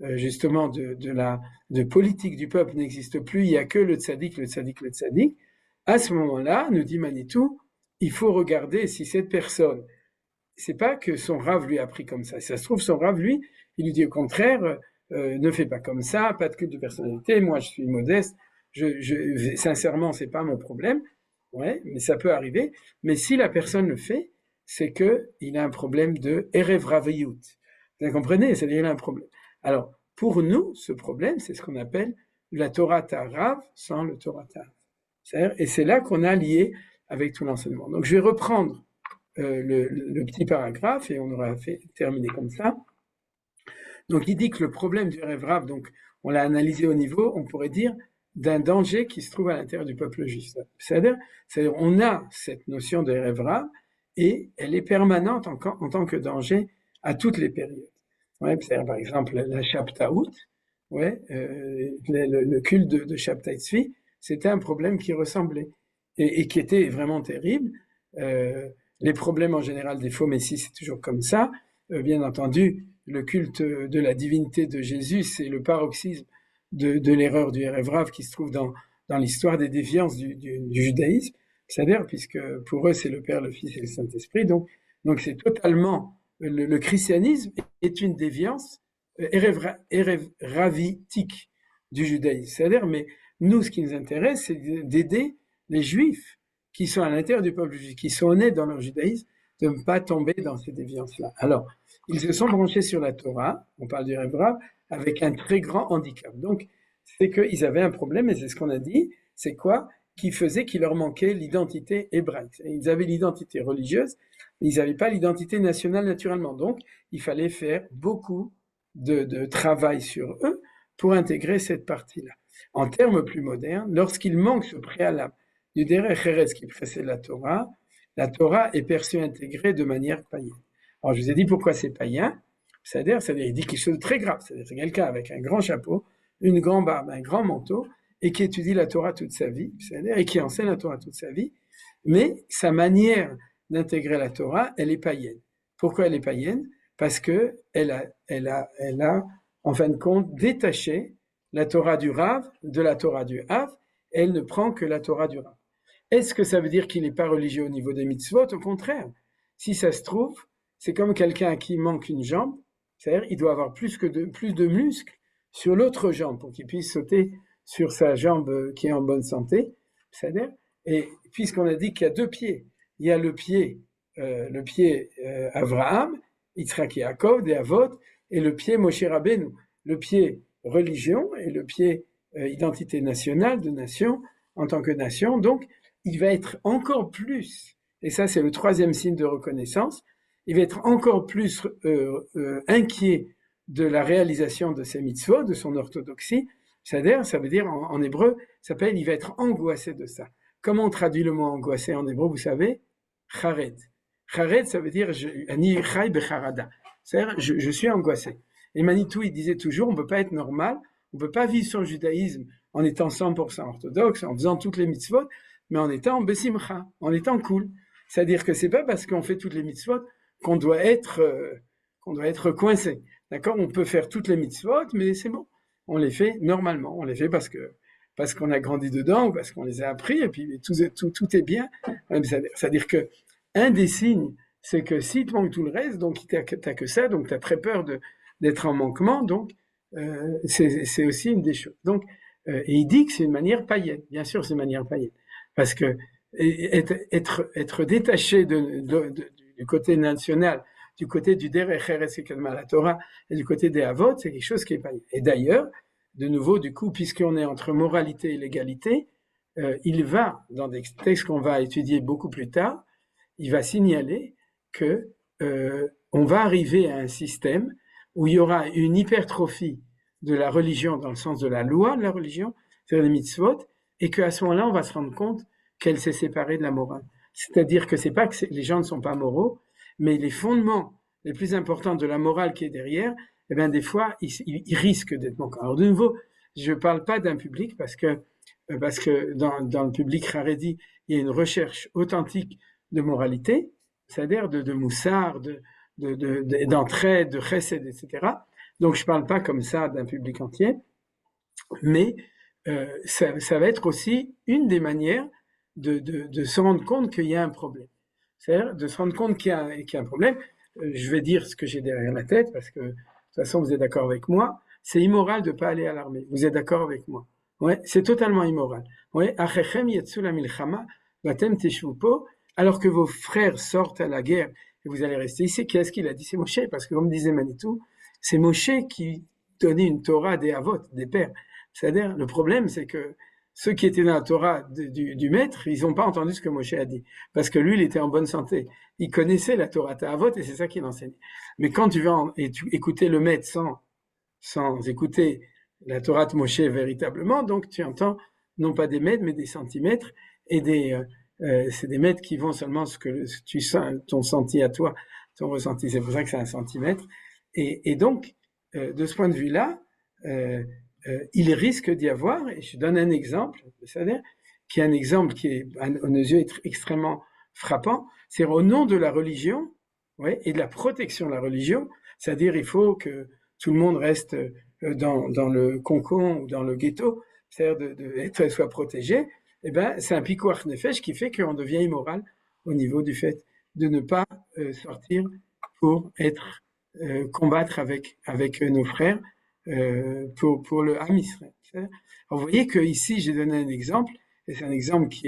justement de politique du peuple n'existe plus, il n'y a que le tzaddik, à ce moment-là, nous dit Manitou, il faut regarder si cette personne, c'est pas que son Rav lui a appris comme ça, si ça se trouve son Rav, lui, il lui dit au contraire, ne fais pas comme ça, pas de culte de personnalité, moi je suis modeste, sincèrement c'est pas mon problème, ouais, mais ça peut arriver, mais si la personne le fait, c'est qu'il a un problème de Erev Raviyut. Vous comprenez? C'est-à-dire qu'il a un problème. Alors, pour nous, ce problème, c'est ce qu'on appelle la Torah Rav sans le Torah Rav. Et c'est là qu'on a lié avec tout l'enseignement. Donc, je vais reprendre le petit paragraphe et on aura terminé comme ça. Donc, il dit que le problème du Erev Rav, donc, on l'a analysé au niveau, on pourrait dire, d'un danger qui se trouve à l'intérieur du peuple juif. C'est-à-dire on a cette notion de Erev Rav, et elle est permanente en tant que danger à toutes les périodes. Ouais, c'est-à-dire, par exemple, la Shabtaout, ouais, le culte de Shabtai Tzvi, c'était un problème qui ressemblait et qui était vraiment terrible. Les problèmes en général des faux messies, c'est toujours comme ça. Bien entendu, le culte de la divinité de Jésus, c'est le paroxysme de l'erreur du Erev Rav qui se trouve dans l'histoire des déviances du judaïsme. C'est-à-dire, puisque pour eux, c'est le Père, le Fils et le Saint-Esprit. Donc c'est totalement... Le christianisme est une déviance Erev Ravitique du judaïsme. C'est-à-dire, mais nous, ce qui nous intéresse, c'est d'aider les Juifs qui sont à l'intérieur du peuple juif, qui sont honnêtes dans leur judaïsme, de ne pas tomber dans ces déviances-là. Alors, ils se sont branchés sur la Torah, on parle du Erev Rav, avec un très grand handicap. Donc, c'est qu'ils avaient un problème, et c'est ce qu'on a dit, c'est quoi ? Qui faisait qu'il leur manquait l'identité hébraïque. Ils avaient l'identité religieuse, mais ils n'avaient pas l'identité nationale naturellement. Donc, il fallait faire beaucoup de travail sur eux pour intégrer cette partie-là. En termes plus modernes, lorsqu'il manque ce préalable du Derech Eretz qui précède la Torah est perçue intégrée de manière païenne. Alors, je vous ai dit pourquoi c'est païen. C'est-à-dire, il dit quelque chose de très grave. C'est-à-dire, c'est quelqu'un avec un grand chapeau, une grande barbe, un grand manteau, et qui étudie la Torah toute sa vie, c'est-à-dire, et qui enseigne la Torah toute sa vie, Mais sa manière d'intégrer la Torah, elle est païenne. Pourquoi elle est païenne? Parce que elle a, en fin de compte, détaché la Torah du Rav de la Torah du Hav. Elle ne prend que la Torah du Rav. Est-ce que ça veut dire qu'il n'est pas religieux au niveau des mitzvot? Au contraire. Si ça se trouve, c'est comme quelqu'un qui manque une jambe, c'est-à-dire il doit avoir plus de muscles sur l'autre jambe pour qu'il puisse sauter sur sa jambe qui est en bonne santé. C'est-à-dire, et puisqu'on a dit qu'il y a deux pieds, il y a le pied Avraham, Yitzhak et Yaakov, des Avot, et le pied Moshe Rabbeinu, le pied religion et le pied identité nationale de nation en tant que nation. Donc, il va être encore plus, et ça c'est le troisième signe de reconnaissance, il va être encore plus inquiet de la réalisation de ses mitzvot, de son orthodoxie. C'est-à-dire, ça veut dire en hébreu, ça s'appelle, il va être angoissé de ça. Comment on traduit le mot angoissé en hébreu, vous savez? Chared. Chared, ça veut dire ani chay becharada. C'est-à-dire, je suis angoissé. Et Manitou, il disait toujours, on ne peut pas être normal, on ne peut pas vivre son judaïsme en étant 100% orthodoxe, en faisant toutes les mitzvot, mais en étant besimcha, en étant cool. C'est-à-dire que c'est pas parce qu'on fait toutes les mitzvot qu'on doit être coincé. D'accord? On peut faire toutes les mitzvot, mais c'est bon. On les fait normalement. On les fait parce qu'on a grandi dedans, ou parce qu'on les a appris, et puis tout est bien. C'est-à-dire que un des signes, c'est que si tu manques tout le reste, donc t'as que ça, donc tu as très peur d'être en manquement, donc c'est aussi une des choses. Donc, et il dit que c'est une manière païenne. Bien sûr, c'est une manière païenne. Parce que être détaché du côté national, du côté du Derech Eretz Kedma la Torah, et du côté des Avot, c'est quelque chose qui est païen. Et d'ailleurs, de nouveau, du coup, puisqu'on est entre moralité et légalité, il va, dans des textes qu'on va étudier beaucoup plus tard, il va signaler que on va arriver à un système où il y aura une hypertrophie de la religion dans le sens de la loi de la religion, c'est-à-dire les mitzvot, et qu'à ce moment-là, on va se rendre compte qu'elle s'est séparée de la morale. C'est-à-dire que c'est pas que les gens ne sont pas moraux, mais les fondements les plus importants de la morale qui est derrière, eh bien, des fois, ils risquent d'être manquants. Alors, de nouveau, je ne parle pas d'un public parce que dans le public Haredi, il y a une recherche authentique de moralité, c'est-à-dire de moussard, d'entraide, de chesed, etc. Donc, je ne parle pas comme ça d'un public entier, mais ça va être aussi une des manières de se rendre compte qu'il y a un problème. C'est-à-dire de se rendre compte qu'il y a un problème. Je vais dire ce que j'ai derrière la tête, parce que de toute façon, vous êtes d'accord avec moi. C'est immoral de ne pas aller à l'armée. Vous êtes d'accord avec moi? Ouais, c'est totalement immoral. Ouais, Achechem yetsu la milchama, vatem teshvu po, alors que vos frères sortent à la guerre et vous allez rester ici. Qu'est-ce qu'il a dit? C'est Moshe, parce que comme disait Manitou, c'est Moshe qui donnait une Torah des Avot, des pères. C'est-à-dire, le problème, c'est que ceux qui étaient dans la Torah du maître, ils n'ont pas entendu ce que Moshe a dit. Parce que lui, il était en bonne santé. Il connaissait la Torah Ta'avot et c'est ça qu'il enseignait. Mais quand tu vas écouter le maître sans écouter la Torah de Moshe véritablement, donc tu entends non pas des mètres, mais des centimètres, et c'est des mètres qui vont seulement ce que tu sens, ton senti à toi, ton ressenti. C'est pour ça que c'est un centimètre. Et donc, de ce point de vue-là, il risque d'y avoir, et je donne un exemple, c'est-à-dire qui est un exemple qui est à nos yeux extrêmement frappant, c'est au nom de la religion, ouais, et de la protection de la religion, c'est-à-dire il faut que tout le monde reste dans le concon ou dans le ghetto, c'est-à-dire soit protégé, et ben c'est un pikuach nefesh qui fait qu'on devient immoral au niveau du fait de ne pas sortir pour combattre avec nos frères pour le Ham Israël. Alors vous voyez que ici j'ai donné un exemple, et c'est un exemple qui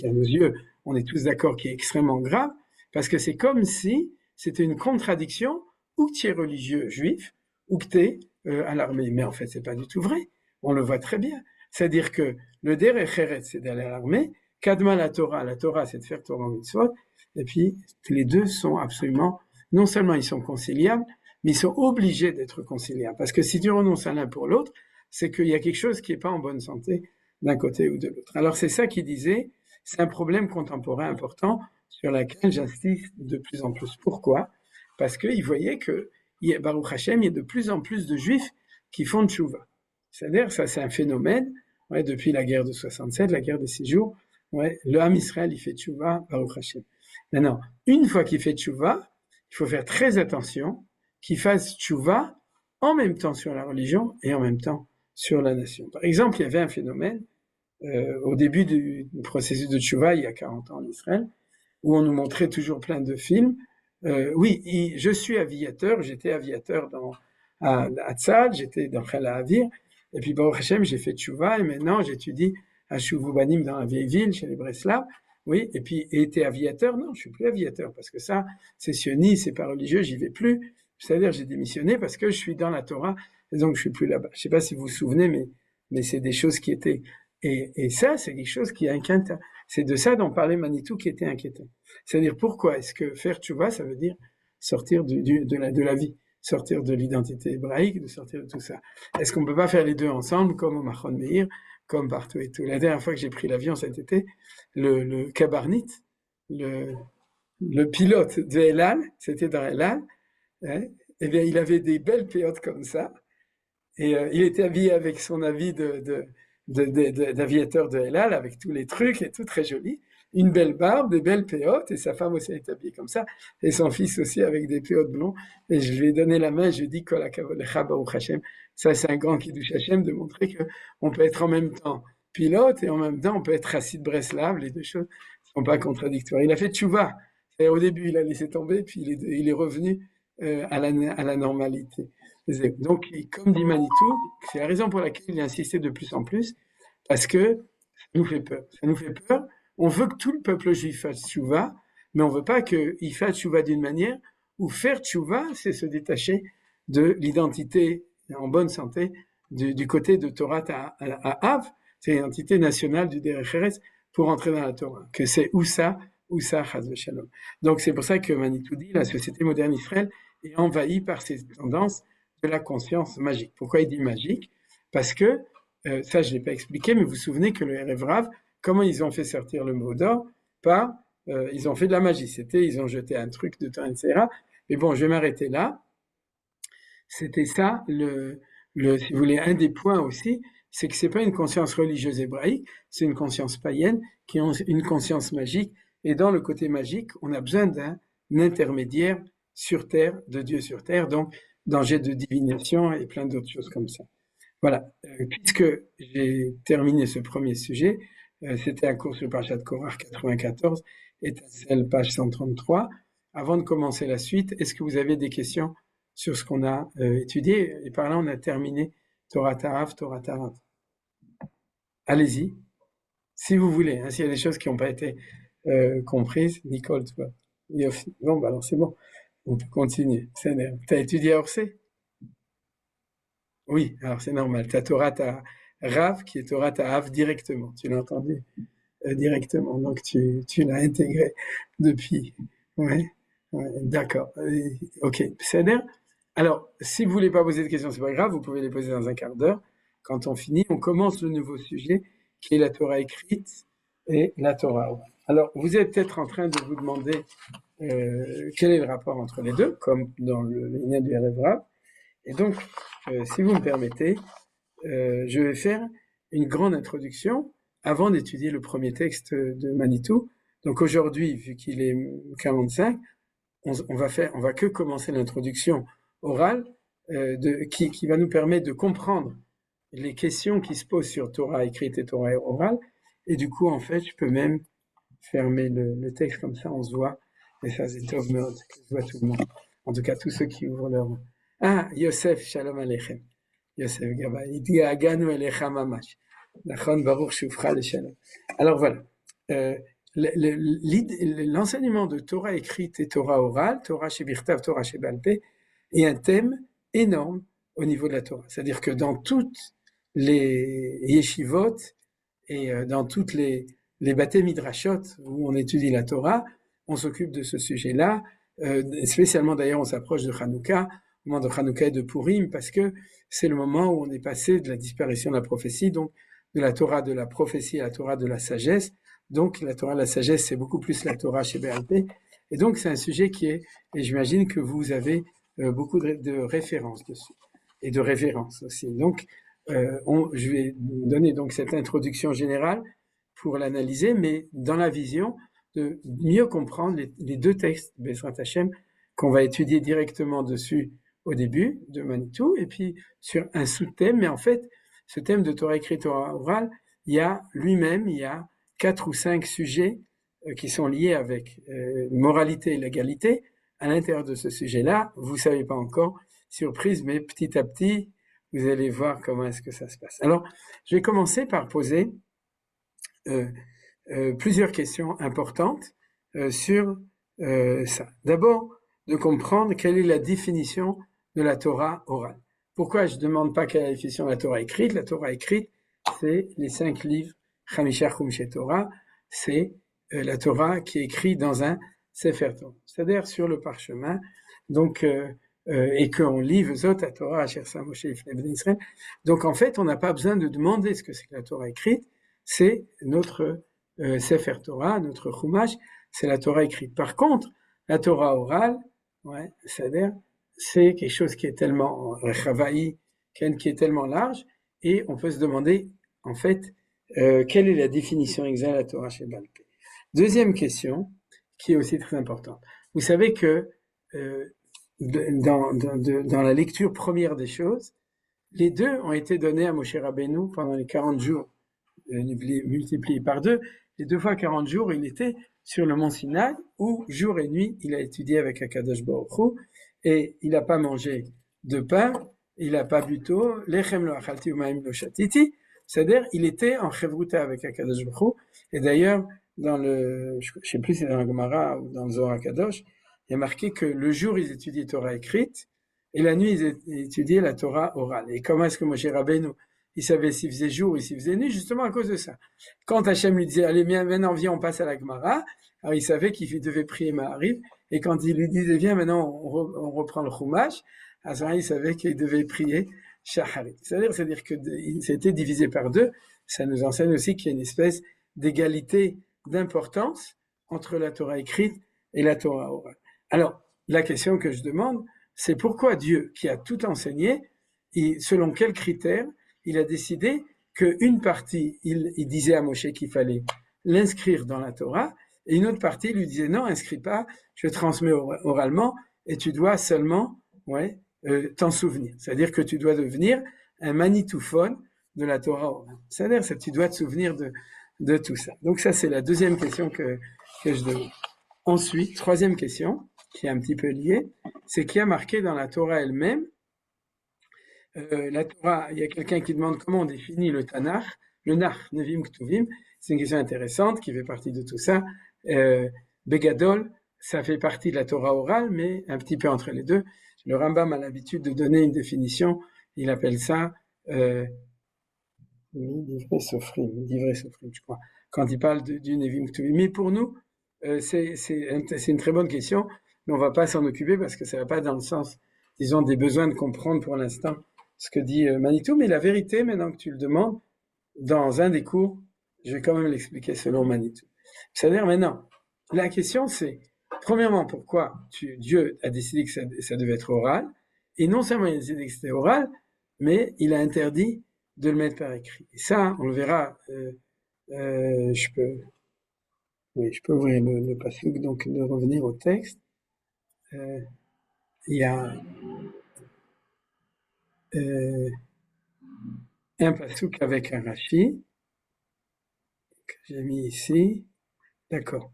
à nos yeux, on est tous d'accord, qui est extrêmement grave, parce que c'est comme si c'était une contradiction, ou que tu es religieux juif, ou que tu es à l'armée. Mais en fait, c'est pas du tout vrai. On le voit très bien. C'est-à-dire que le derech eretz, c'est d'aller à l'armée, kadma la Torah, c'est de faire Torah mitzvot, et puis les deux sont absolument, non seulement ils sont conciliables, mais ils sont obligés d'être conciliables. Parce que si tu renonces à l'un pour l'autre, c'est qu'il y a quelque chose qui n'est pas en bonne santé d'un côté ou de l'autre. Alors c'est ça qu'il disait, c'est un problème contemporain important sur lequel j'insiste de plus en plus. Pourquoi? Parce qu'il voyait que, Baruch Hashem, il y a de plus en plus de juifs qui font tchouva. C'est-à-dire, ça c'est un phénomène, ouais, depuis la guerre de 67, la guerre des 6 jours, Ouais, le Ham Israël, il fait tchouva, Baruch Hashem. Maintenant, une fois qu'il fait tchouva, il faut faire très attention qu'il fasse tchouva en même temps sur la religion et en même temps sur la nation. Par exemple, il y avait un phénomène au début du processus de tchouva, il y a 40 ans en Israël, où on nous montrait toujours plein de films. Oui, je suis aviateur, j'étais aviateur à Tzad, j'étais dans Khal Havir, et puis Baruch Hashem, j'ai fait tchouva, et maintenant j'étudie à Shuvoubanim dans la vieille ville, chez les Breslav. Oui, et puis était aviateur, non, je suis plus aviateur, parce que ça, c'est sioniste, c'est pas religieux, j'y vais plus. C'est-à-dire, j'ai démissionné parce que je suis dans la Torah, et donc je suis plus là-bas. Je sais pas si vous vous souvenez, mais c'est des choses qui étaient, et ça, c'est quelque chose qui inquiète. C'est de ça dont parlait Manitou qui était inquiétant. C'est-à-dire, pourquoi est-ce que faire tchouva, ça veut dire sortir de la vie, sortir de l'identité hébraïque, de sortir de tout ça. Est-ce qu'on peut pas faire les deux ensemble, comme au Machon Meir, comme partout et tout. La dernière fois que j'ai pris l'avion cet été, le Kabarnit, le pilote de El Al, c'était dans El Al, hein, eh bien, il avait des belles péotes comme ça, et il était habillé avec son habit d'aviateur de El Al, avec tous les trucs et tout, très joli, une belle barbe, des belles péotes, et sa femme aussi est habillée comme ça, et son fils aussi avec des péotes blonds, et je lui ai donné la main, je lui ai dit, Kol hakavod lecha Baruch Hashem. Ça, c'est un grand kiddush Hashem de montrer qu'on peut être en même temps pilote, et en même temps, on peut être Hassid Breslav, les deux choses ne sont pas contradictoires. Il a fait tchouva. Au début, il a laissé tomber, puis il est revenu à la normalité. Donc, comme dit Manitou, c'est la raison pour laquelle il a insisté de plus en plus, parce que ça nous fait peur. Ça nous fait peur. On veut que tout le peuple juif fasse tchouva, mais on veut pas qu'il fasse tchouva d'une manière où faire tchouva, c'est se détacher de l'identité en bonne santé du côté de Torah à Av, c'est l'identité nationale du Derech Eretz pour entrer dans la Torah, que c'est Oussa, Chaz v'Shalom. Donc c'est pour ça que Manitou dit, la société moderne Israël est envahie par ces tendances de la conscience magique. Pourquoi il dit magique? Parce que, ça je ne l'ai pas expliqué, mais vous vous souvenez que le Erev Rav, comment ils ont fait sortir le mot d'or? Ils ont fait de la magie. Ils ont jeté un truc de temps, etc. Mais bon, je vais m'arrêter là. C'était ça, si vous voulez, un des points aussi, c'est que c'est pas une conscience religieuse hébraïque, c'est une conscience païenne qui ont une conscience magique. Et dans le côté magique, on a besoin d'un intermédiaire sur terre, de Dieu sur terre, donc danger de divination et plein d'autres choses comme ça. Voilà. Puisque j'ai terminé ce premier sujet, c'était un cours sur Parashat Korach 94, étincelle page 133. Avant de commencer la suite, est-ce que vous avez des questions sur ce qu'on a étudié? Et par là, on a terminé Torah Ta'af, Torah Ta'af. Allez-y, si vous voulez. Hein, s'il y a des choses qui n'ont pas été comprises, Nicole, tu vois. Bon, bah alors c'est bon. On peut continuer. Tu as étudié à Orsay? Oui, alors c'est normal. Tu as Torah Rav qui est Torah Ta'af directement. Tu l'as entendu directement. Donc tu l'as intégré depuis. Ouais, d'accord. Ok, c'est bien. Alors, si vous voulez pas poser de questions, c'est pas grave, vous pouvez les poser dans un quart d'heure. Quand on finit, on commence le nouveau sujet qui est la Torah écrite et la Torah orale. Alors, vous êtes peut-être en train de vous demander quel est le rapport entre les deux, comme dans le lien du Erev Rav. Et donc, si vous me permettez, je vais faire une grande introduction avant d'étudier le premier texte de Manitou. Donc aujourd'hui, vu qu'il est 45, on va que commencer l'introduction orale qui va nous permettre de comprendre les questions qui se posent sur Torah écrite et Torah orale. Et du coup, en fait, je peux même fermer le texte comme ça, on se voit. Et ça, c'est Tov Meod, que je vois tout le monde. En tout cas, tous ceux qui ouvrent leur main. Ah, Yosef, Shalom Aleichem. Yosef Gaba, Aganu Alecha Mamash. Nachon Baruch Shufra le Shalom. Alors voilà. L'enseignement de Torah écrite et Torah orale, Torah Shebirtav, Torah Shebalpeh, est un thème énorme au niveau de la Torah. C'est-à-dire que dans toutes les yeshivot et dans toutes les Baté Midrashot où on étudie la Torah, on s'occupe de ce sujet-là. Spécialement d'ailleurs, on s'approche de Hanouka, au moment de Hanouka et de Purim, parce que c'est le moment où on est passé de la disparition de la prophétie, donc de la Torah de la prophétie à la Torah de la sagesse. Donc la Torah de la sagesse, c'est beaucoup plus la Torah chez BLP. Et donc c'est un sujet qui est, et j'imagine que vous avez beaucoup de références dessus, et de références aussi. Donc je vais donner donc cette introduction générale pour l'analyser, mais dans la vision de mieux comprendre les deux textes Bezrat Hashem qu'on va étudier directement dessus au début de Manitou, et puis sur un sous-thème. Mais en fait, ce thème de Torah écrite, Torah orale, il y a 4 ou 5 sujets qui sont liés avec moralité et légalité. À l'intérieur de ce sujet-là, vous savez pas encore, surprise, mais petit à petit, vous allez voir comment est-ce que ça se passe. Alors, je vais commencer par poser plusieurs questions importantes sur ça. D'abord, de comprendre quelle est la définition de la Torah orale. Pourquoi je ne demande pas quelle est la définition de la Torah écrite? La Torah écrite, c'est les 5 livres, Chamisha Chumshe Torah, c'est la Torah qui est écrite dans un Sefer Torah, c'est-à-dire sur le parchemin, donc, et qu'on lit Vezot à Torah, Asher Sa Moshe Lifnei Bnei Israël. Donc en fait, on n'a pas besoin de demander ce que c'est que la Torah écrite, c'est notre Sefer Torah, notre Chumash, c'est la Torah écrite. Par contre, la Torah orale, ouais, c'est-à-dire, c'est quelque chose qui est tellement Rechavaï, qui est tellement large, et on peut se demander, en fait, quelle est la définition exacte de la Torah chez Baal Pé. Deuxième question, qui est aussi très importante. Vous savez que dans la lecture première des choses, les deux ont été donnés à Moshe Rabbeinu pendant les 40 jours, multipliés par 2. Les 2 fois 40 jours, il était sur le mont Sinaï, où jour et nuit, il a étudié avec Akadosh Baruch Hu, et il n'a pas mangé de pain, il n'a pas bu d'eau, lechem lo achalti u'mayim lo shatiti, c'est-à-dire il était en chevruta avec Akadosh Baruch Hu. Et d'ailleurs, dans le, je ne sais plus si c'est dans la Gemara ou dans le Zohar Kadosh, il y a marqué que le jour ils étudiaient Torah écrite, et la nuit ils étudiaient la Torah orale. Et comment est-ce que Moshe Rabbeinu, il savait s'il faisait jour ou s'il faisait nuit? Justement à cause de ça. Quand Hachem lui disait, allez, maintenant viens, on passe à la Gemara, alors il savait qu'il devait prier Ma'ariv, et quand il lui disait, viens, maintenant on reprend le Chumash, à ce moment-là, il savait qu'il devait prier Shacharit. C'est-à-dire que c'était divisé par 2. Ça nous enseigne aussi qu'il y a une espèce d'égalité d'importance entre la Torah écrite et la Torah orale. Alors, la question que je demande, c'est pourquoi Dieu, qui a tout enseigné, selon quels critères il a décidé qu'une partie, il disait à Moshe qu'il fallait l'inscrire dans la Torah, et une autre partie lui disait non, inscris pas, je transmets oralement, et tu dois seulement t'en souvenir. C'est-à-dire que tu dois devenir un magnétophone de la Torah orale. C'est-à-dire que tu dois te souvenir de tout ça. Donc ça, c'est la deuxième question que je demande. Ensuite, troisième question, qui est un petit peu liée, c'est qu'il y a marqué dans la Torah elle-même, la Torah, il y a quelqu'un qui demande comment on définit le Tanakh, le Nach, Nevim, Ktuvim. C'est une question intéressante qui fait partie de tout ça. Begadol, ça fait partie de la Torah orale, mais un petit peu entre les deux. Le Rambam a l'habitude de donner une définition, il appelle ça Divrei Sofrim, je crois, quand il parle du Nevim Ktuvim. Mais pour nous, c'est une très bonne question, mais on ne va pas s'en occuper parce que ça ne va pas dans le sens, disons, des besoins de comprendre pour l'instant ce que dit Manitou. Mais la vérité, maintenant que tu le demandes, dans un des cours, je vais quand même l'expliquer selon Manitou. C'est-à-dire maintenant, la question c'est, premièrement, pourquoi Dieu a décidé que ça devait être oral, et non seulement il a décidé que c'était oral, mais il a interdit de le mettre par écrit. Et ça, on le verra, je peux ouvrir le passouk, donc de revenir au texte. Il y a un passouk avec un Rashi que j'ai mis ici. D'accord.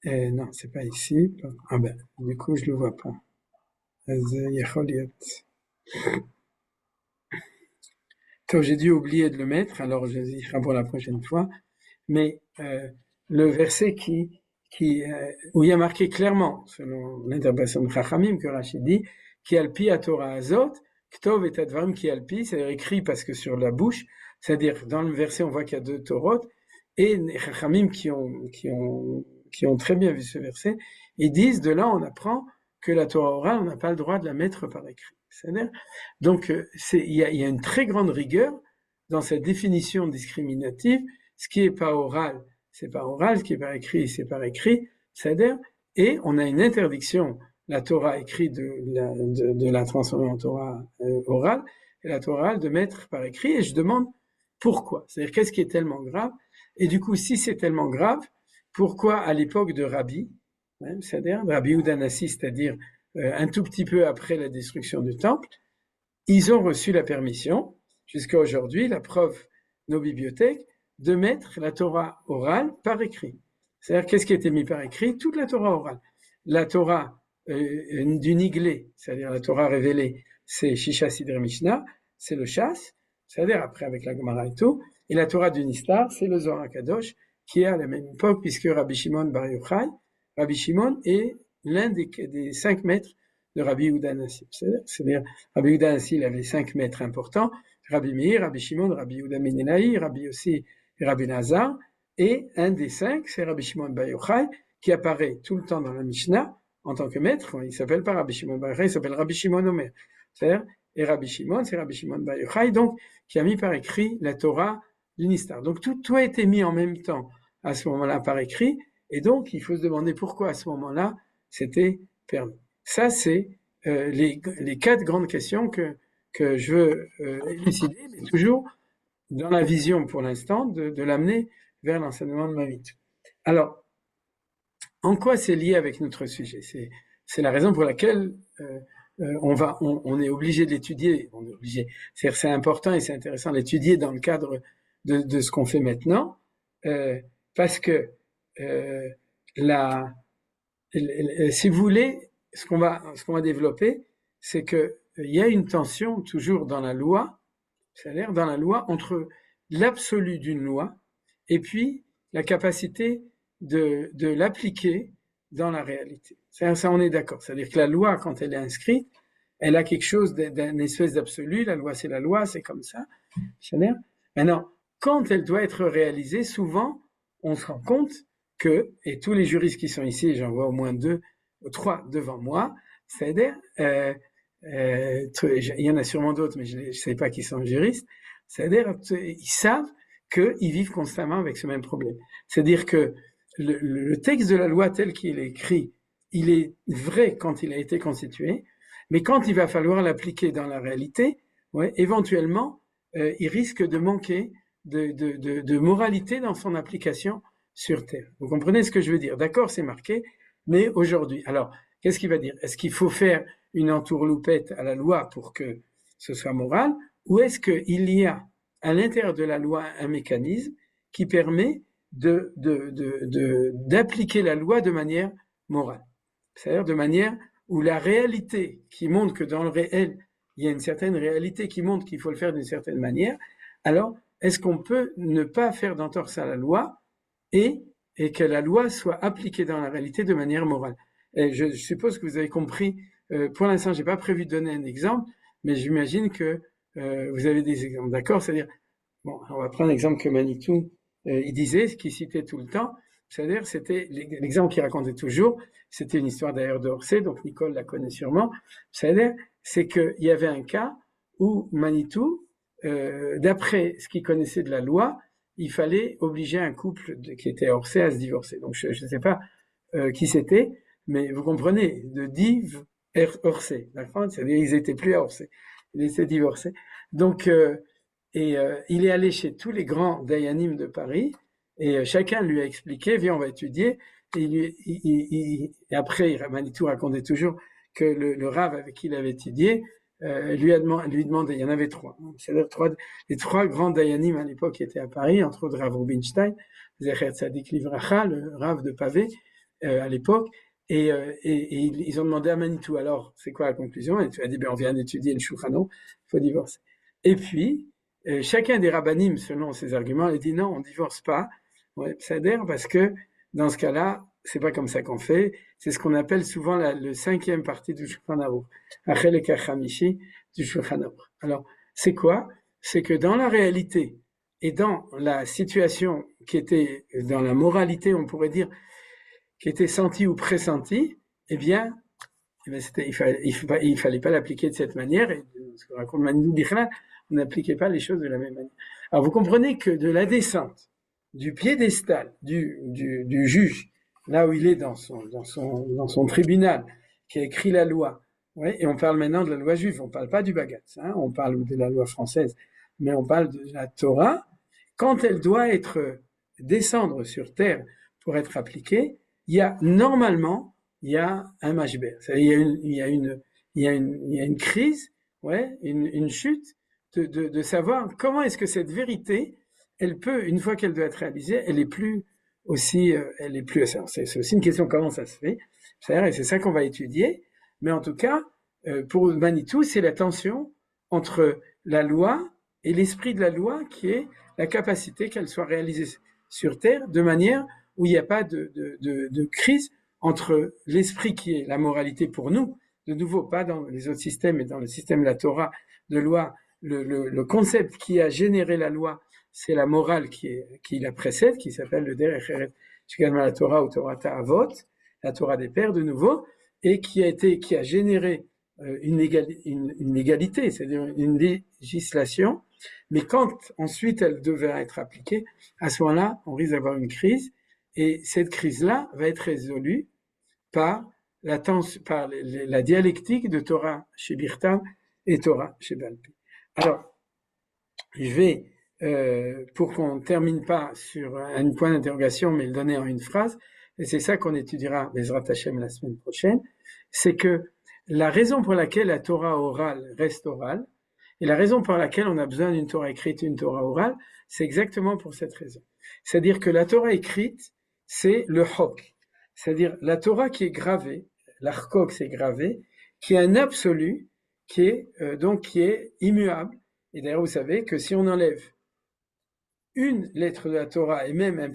Non, c'est pas ici. Ah ben, du coup, je le vois pas. J'ai dû oublier de le mettre, alors je le dirai pour la prochaine fois. Mais le verset où il y a marqué clairement, selon l'interprétation de Chachamim, que Rachid dit, qui alpi à Torah azot, ktov et advarim qui alpi, c'est-à-dire écrit parce que sur la bouche, c'est-à-dire dans le verset on voit qu'il y a 2 Torot, et les Chachamim qui ont très bien vu ce verset, ils disent de là on apprend que la Torah orale, on n'a pas le droit de la mettre par écrit. C'est-à-dire, donc il y a une très grande rigueur dans cette définition discriminative. Ce qui est pas oral, c'est pas oral, ce qui est par écrit, c'est par écrit, c'est-à-dire, et on a une interdiction, la Torah écrite de la transformer en Torah orale, et la Torah orale de mettre par écrit, et je demande pourquoi. C'est-à-dire, qu'est-ce qui est tellement grave? Et du coup, si c'est tellement grave, pourquoi à l'époque de Rabbi, c'est-à-dire Rabbi Yehuda Nassi, c'est-à-dire un tout petit peu après la destruction du temple, ils ont reçu la permission, jusqu'à aujourd'hui, la preuve, nos bibliothèques, de mettre la Torah orale par écrit. C'est-à-dire, qu'est-ce qui a été mis par écrit? Toute la Torah orale. La Torah du Niglé, c'est-à-dire la Torah révélée, c'est Shisha Sidre Mishnah, c'est le Shas, c'est-à-dire après avec la Gemara et tout, et la Torah du Nistar, c'est le Zohar Kadosh, qui est à la même époque, puisque Rabbi Shimon Bar Yochai, Rabbi Shimon est l'un des 5 maîtres de Rabbi Yehuda Nassi. C'est-à-dire, Rabbi Yehuda Nassi, il avait 5 maîtres importants, Rabbi Meir, Rabbi Shimon, Rabbi Yehuda Menelaï, Rabbi Yossi et Rabbi Nazar, et un des 5, c'est Rabbi Shimon Bar Yochai, qui apparaît tout le temps dans la Mishnah en tant que maître. Il ne s'appelle pas Rabbi Shimon Bar Yochai, il s'appelle Rabbi Shimon Omer. C'est-à-dire, et Rabbi Shimon, c'est Rabbi Shimon Bar Yochai, donc, qui a mis par écrit la Torah du Nistar. Donc, tout a été mis en même temps à ce moment-là par écrit, et donc, il faut se demander pourquoi à ce moment-là, c'était permis. Ça, c'est les 4 grandes questions que je veux élucider, mais toujours dans la vision, pour l'instant, de l'amener vers l'enseignement de Mamit. Alors, en quoi c'est lié avec notre sujet? C'est la raison pour laquelle on est obligé de l'étudier. On est obligé. C'est-à-dire, c'est important et c'est intéressant d'étudier dans le cadre de ce qu'on fait maintenant, parce que si vous voulez, ce qu'on va développer, c'est que il y a une tension toujours dans la loi, c'est-à-dire dans la loi entre l'absolu d'une loi et puis la capacité de l'appliquer dans la réalité. Ça, on est d'accord. C'est-à-dire que la loi, quand elle est inscrite, elle a quelque chose d'une espèce d'absolu. La loi, c'est la loi, c'est comme ça. C'est-à-dire, maintenant, quand elle doit être réalisée, souvent, on se rend compte que, et tous les juristes qui sont ici, j'en vois au moins 2 ou 3 devant moi, c'est-à-dire, il y en a sûrement d'autres, mais je ne sais pas qui sont juristes, c'est-à-dire, ils savent qu'ils vivent constamment avec ce même problème. C'est-à-dire que le texte de la loi tel qu'il est écrit, il est vrai quand il a été constitué, mais quand il va falloir l'appliquer dans la réalité, éventuellement, il risque de manquer de moralité dans son application sur Terre. Vous comprenez ce que je veux dire? D'accord, c'est marqué, mais aujourd'hui. Alors, qu'est-ce qu'il va dire? Est-ce qu'il faut faire une entourloupette à la loi pour que ce soit moral, ou est-ce qu'il y a à l'intérieur de la loi un mécanisme qui permet d'appliquer la loi de manière morale? C'est-à-dire de manière où la réalité qui montre que dans le réel, il y a une certaine réalité qui montre qu'il faut le faire d'une certaine manière, alors est-ce qu'on peut ne pas faire d'entorse à la loi et que la loi soit appliquée dans la réalité de manière morale? Et je suppose que vous avez compris. Pour l'instant, je n'ai pas prévu de donner un exemple, mais j'imagine que vous avez des exemples. D'accord? C'est-à-dire, bon, on va prendre l'exemple que Manitou il disait, ce qu'il citait tout le temps. C'est-à-dire, c'était l'exemple qu'il racontait toujours. C'était une histoire d'ailleurs d'Orsay, donc Nicole la connaît sûrement. C'est-à-dire, c'est qu'il y avait un cas où Manitou, d'après ce qu'il connaissait de la loi, il fallait obliger un couple qui était à Orsay à se divorcer. Donc, je ne sais pas qui c'était, mais vous comprenez, de Orsay, d'accord? C'est-à-dire, ils n'étaient plus à Orsay. Ils étaient divorcés. Donc, il est allé chez tous les grands dayanim de Paris, et chacun lui a expliqué, viens, on va étudier. Et après, Manitou racontait toujours que le Rav avec qui il avait étudié lui demandait, il y en avait 3, c'est-à-dire les 3 grands dayanim à l'époque qui étaient à Paris, entre autres Rav Rubinstein, Zecher Tzadik Livracha, le Rav de Pavé à l'époque, et ils ont demandé à Manitou, alors c'est quoi la conclusion? Et tu as dit, on vient d'étudier le Shulchan Aruch, il faut divorcer. Et puis, chacun des rabbanim, selon ses arguments, il dit non, on divorce pas, c'est-à-dire parce que dans ce cas-là, c'est pas comme ça qu'on fait. C'est ce qu'on appelle souvent le 5e partie du Shulchan Aruch, Achelek HaChamishi du Shulchan Aruch. Alors, c'est quoi? C'est que dans la réalité et dans la situation qui était dans la moralité, on pourrait dire, qui était sentie ou pressentie, eh bien il fallait pas l'appliquer de cette manière. Et ce que raconte Manitou Bichla, on n'appliquait pas les choses de la même manière. Alors, vous comprenez que de la descente du piédestal du juge, là où il est dans son tribunal, qui a écrit la loi, et on parle maintenant de la loi juive, on ne parle pas du Bagatz, on parle de la loi française, mais on parle de la Torah, quand elle doit être descendre sur terre pour être appliqué, normalement, il y a un mashber. Il y a une crise, ouais, une chute de savoir comment est-ce que cette vérité, elle peut, une fois qu'elle doit être réalisée, elle est plus aussi, c'est aussi une question comment ça se fait. Et c'est ça qu'on va étudier. Mais en tout cas, pour Manitou, c'est la tension entre la loi et l'esprit de la loi qui est la capacité qu'elle soit réalisée sur terre de manière où il n'y a pas de crise entre l'esprit qui est la moralité pour nous, de nouveau pas dans les autres systèmes, mais dans le système de la Torah, de loi, le concept qui a généré la loi, c'est la morale qui la précède, qui s'appelle le Derech Eretz Shgalma la Torah ou Torah Ta'avot, la Torah des pères de nouveau, et qui a généré une légalité, c'est-à-dire une législation, mais quand ensuite elle devait être appliquée, à ce moment-là, on risque d'avoir une crise, et cette crise-là va être résolue par la dialectique de Torah chez Birtav et Torah chez Baal Pé. Alors, je vais, pour qu'on ne termine pas sur un point d'interrogation, mais le donner en une phrase, et c'est ça qu'on étudiera Bezrat Hashem la semaine prochaine, c'est que la raison pour laquelle la Torah orale reste orale, et la raison pour laquelle on a besoin d'une Torah écrite et une Torah orale, c'est exactement pour cette raison. C'est-à-dire que la Torah écrite, c'est le Chok, c'est-à-dire la Torah qui est gravée, l'Archok c'est gravé, qui est un absolu, qui est immuable. Et d'ailleurs, vous savez que si on enlève une lettre de la Torah et même un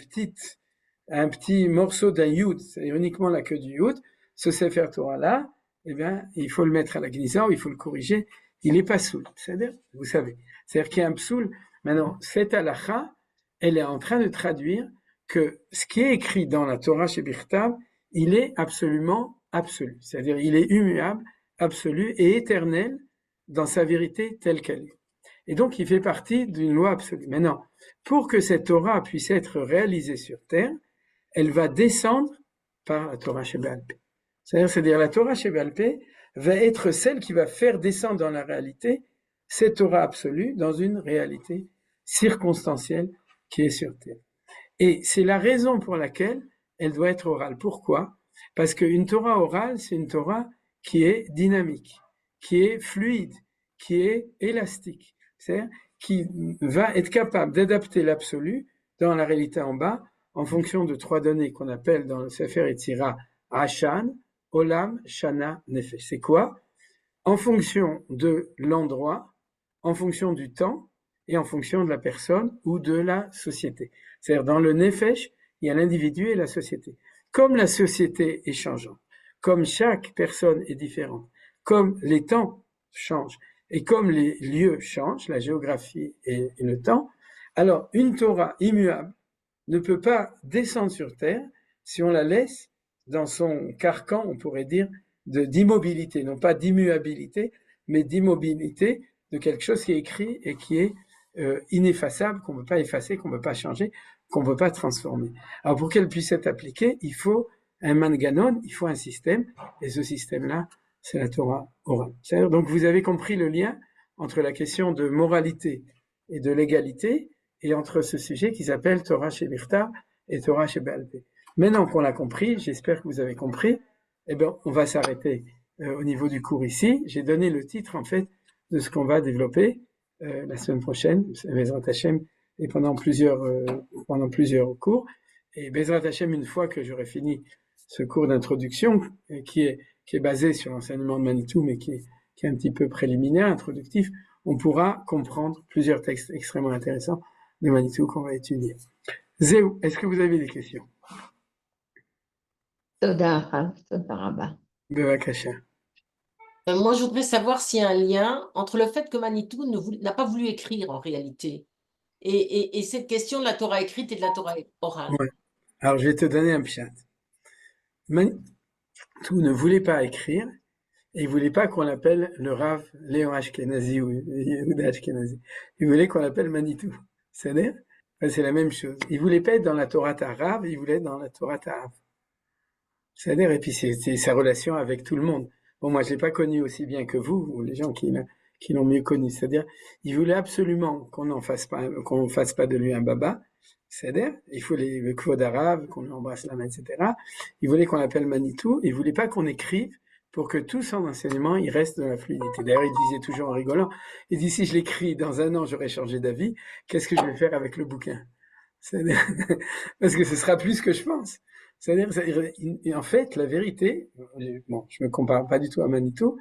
petit morceau d'un Yud, c'est-à-dire uniquement la queue du Yud, ce Sefer Torah-là, eh bien, il faut le mettre à la Gnisa ou il faut le corriger, il n'est pas soul. C'est-à-dire, vous savez, c'est-à-dire qu'il y a un psoul. Maintenant, cette halakha, elle est en train de traduire que ce qui est écrit dans la Torah chez Birtav, il est absolument absolu. C'est-à-dire, il est immuable, absolu et éternel dans sa vérité telle qu'elle est. Et donc, il fait partie d'une loi absolue. Maintenant, pour que cette Torah puisse être réalisée sur terre, elle va descendre par la Torah chez Baal Pé. C'est-à-dire la Torah chez Baal Pé va être celle qui va faire descendre dans la réalité cette Torah absolue dans une réalité circonstancielle qui est sur terre. Et c'est la raison pour laquelle elle doit être orale. Pourquoi ? Parce qu'une Torah orale, c'est une Torah qui est dynamique, qui est fluide, qui est élastique. C'est-à-dire qui va être capable d'adapter l'absolu dans la réalité en bas en fonction de 3 données qu'on appelle dans le Sefer Yetzira Ashan, Olam, Shana, Nefesh. C'est quoi ? En fonction de l'endroit, en fonction du temps et en fonction de la personne ou de la société. C'est-à-dire dans le Nefesh, il y a l'individu et la société. Comme la société est changeante, comme chaque personne est différente, comme les temps changent, et comme les lieux changent, la géographie et le temps, alors une Torah immuable ne peut pas descendre sur terre si on la laisse dans son carcan, on pourrait dire, d'immobilité, non pas d'immuabilité, mais d'immobilité de quelque chose qui est écrit et qui est ineffaçable, qu'on ne peut pas effacer, qu'on ne peut pas changer, qu'on ne peut pas transformer. Alors pour qu'elle puisse être appliquée, il faut un manganon, il faut un système, et ce système-là, c'est la Torah orale. C'est-à-dire, donc vous avez compris le lien entre la question de moralité et de légalité, et entre ce sujet qui s'appelle Torah chez Birtav et Torah chez Baal Pé. Maintenant qu'on l'a compris, j'espère que vous avez compris, eh bien, on va s'arrêter au niveau du cours ici. J'ai donné le titre, en fait, de ce qu'on va développer la semaine prochaine, Bezrat Hashem, et pendant plusieurs cours. Et Bezrat Hashem, une fois que j'aurai fini ce cours d'introduction, qui est basé sur l'enseignement de Manitou, mais qui est un petit peu préliminaire, introductif, on pourra comprendre plusieurs textes extrêmement intéressants de Manitou qu'on va étudier. Zéou, est-ce que vous avez des questions? Bevakasha. Moi, je voudrais savoir s'il y a un lien entre le fait que Manitou n'a pas voulu écrire en réalité et cette question de la Torah écrite et de la Torah orale. Ouais. Alors, je vais te donner un pshat. Manitou ne voulait pas écrire et il ne voulait pas qu'on l'appelle le Rav Léon Ashkenazi ou Yehuda Ashkenazi. Il voulait qu'on l'appelle Manitou. C'est-à-dire, c'est la même chose. Il ne voulait pas être dans la Torah Rav, il voulait être dans la Torah Ta'av. C'est-à-dire, et puis c'est sa relation avec tout le monde. Bon, moi, je l'ai pas connu aussi bien que vous, ou les gens qui l'ont mieux connu. C'est-à-dire, il voulait absolument qu'on fasse pas de lui un baba, c'est-à-dire, il faut le kvod arabe, qu'on lui embrasse la main, etc. Il voulait qu'on l'appelle Manitou, il voulait pas qu'on écrive pour que tout son enseignement, il reste dans la fluidité. D'ailleurs, il disait toujours en rigolant, il dit, si je l'écris dans un an, j'aurai changé d'avis, qu'est-ce que je vais faire avec le bouquin? C'est-à-dire, parce que ce sera plus ce que je pense. C'est-à-dire, et en fait, la vérité, bon, je me compare pas du tout à Manitou,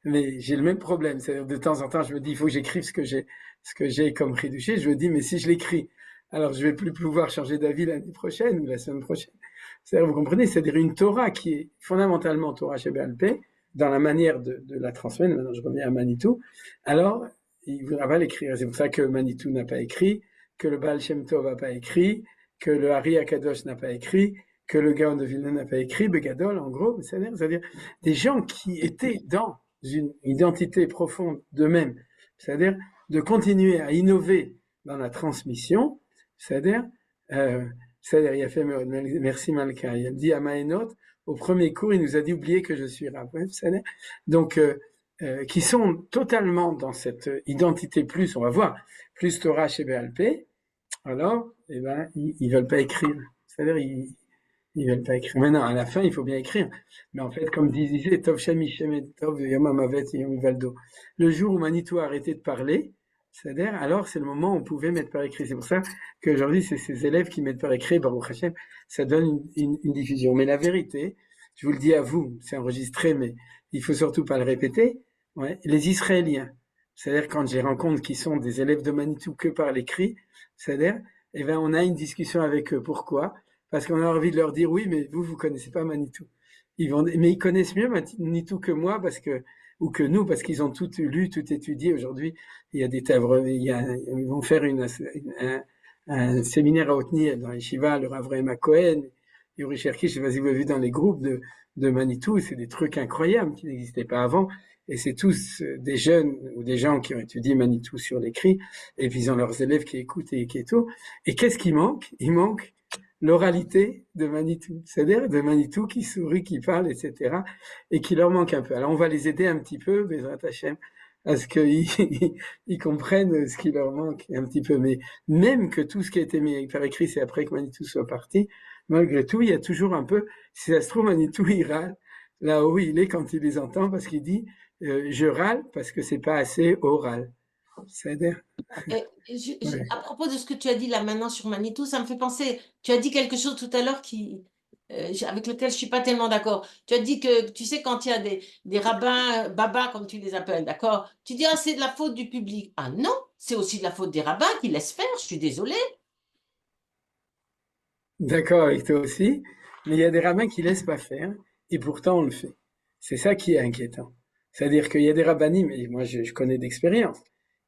mais j'ai le même problème. C'est-à-dire, de temps en temps, je me dis, il faut que j'écrive ce que j'ai comme Chidushé. Je me dis, mais si je l'écris, alors je vais plus pouvoir changer d'avis l'année prochaine ou la semaine prochaine. C'est-à-dire, vous comprenez, c'est-à-dire une Torah qui est fondamentalement Torah Sheba'al Peh, dans la manière de la transmettre. Maintenant, je reviens à Manitou. Alors, il ne voudra pas l'écrire. C'est pour ça que Manitou n'a pas écrit, que le Baal Shem Tov n'a pas écrit, que le Hari Akadosh n'a pas écrit, que le Gaon de Vilna n'a pas écrit, Begadol, en gros, c'est-à-dire des gens qui étaient dans une identité profonde d'eux-mêmes, c'est-à-dire de continuer à innover dans la transmission, c'est-à-dire, il a fait, merci Malka, il a dit à Maenot, au premier cours, il nous a dit, oubliez que je suis Rav, c'est-à-dire, donc, qui sont totalement dans cette identité plus, on va voir, plus Torah chez BLP, alors, eh ben, ils veulent pas écrire. C'est-à-dire, ils veulent pas écrire. Maintenant, à la fin, il faut bien écrire. Mais en fait, comme disait Tov Shem Ishem Tov Yom Hamavet Yom Ivaldo, le jour où Manitou a arrêté de parler, c'est-à-dire, alors c'est le moment où on pouvait mettre par écrit. C'est pour ça qu'aujourd'hui, c'est ces élèves qui mettent par écrit, Baruch Hashem, ça donne une diffusion. Mais la vérité, je vous le dis à vous, c'est enregistré, mais il faut surtout pas le répéter, ouais, les Israéliens, c'est-à-dire quand j'ai rencontre qui sont des élèves de Manitou que par l'écrit, c'est-à-dire, eh ben, on a une discussion avec eux. Pourquoi? Parce qu'on a envie de leur dire, oui, mais vous connaissez pas Manitou. Mais ils connaissent mieux Manitou que moi, ou que nous, parce qu'ils ont tout lu, tout étudié. Aujourd'hui, il y a des tavres, ils vont faire un séminaire à Otni, dans les Shiva, le Rav Rehema Cohen, Yuri Cherki, je sais pas si vous avez vu dans les groupes de Manitou, c'est des trucs incroyables qui n'existaient pas avant. Et c'est tous des jeunes ou des gens qui ont étudié Manitou sur l'écrit, et puis ils ont leurs élèves qui écoutent et qui tout. Et qu'est-ce qui manque? Il manque l'oralité de Manitou, c'est-à-dire de Manitou qui sourit, qui parle, etc., et qui leur manque un peu. Alors on va les aider un petit peu, Bezrat Hashem, à ce qu'ils comprennent ce qui leur manque un petit peu. Mais même que tout ce qui a été mis par écrit, c'est après que Manitou soit parti, malgré tout, il y a toujours un peu, si ça se trouve, Manitou, il râle là où il est quand il les entend, parce qu'il dit je râle parce que c'est pas assez oral. C'est-à-dire. À propos de ce que tu as dit là maintenant sur Manitou, ça me fait penser. Tu as dit quelque chose tout à l'heure avec lequel je suis pas tellement d'accord. Tu as dit que, tu sais, quand il y a des rabbins, babas comme tu les appelles, d'accord? Tu dis, ah, c'est de la faute du public. Ah non, c'est aussi de la faute des rabbins qui laissent faire, je suis désolée. D'accord avec toi aussi, mais il y a des rabbins qui laissent pas faire, et pourtant on le fait. C'est ça qui est inquiétant. C'est-à-dire qu'il y a des rabbinim, et moi je connais d'expérience,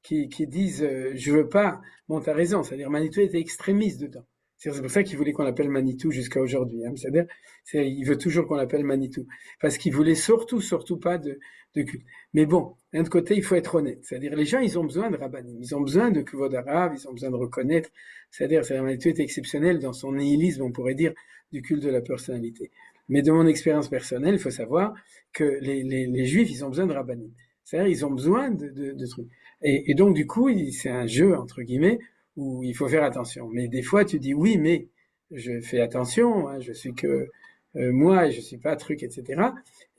qui disent je veux pas. Bon, t'as raison, c'est-à-dire Manitou était extrémiste dedans. C'est pour ça qu'il voulait qu'on l'appelle Manitou jusqu'à aujourd'hui. Hein. C'est-à-dire, il veut toujours qu'on l'appelle Manitou, parce qu'il voulait surtout pas de culte. Mais bon, d'un autre côté, il faut être honnête. C'est-à-dire, les gens, ils ont besoin de rabbanim, ils ont besoin de kuvod arabe, ils ont besoin de reconnaître. C'est-à-dire, Manitou est exceptionnel dans son nihilisme, on pourrait dire, du culte de la personnalité. Mais de mon expérience personnelle, il faut savoir que les Juifs, ils ont besoin de rabbanim. C'est-à-dire, ils ont besoin de trucs. Et donc, du coup, c'est un jeu, entre guillemets, où il faut faire attention. Mais des fois, tu dis, oui, mais je fais attention, hein, je suis que moi, je suis pas truc, etc.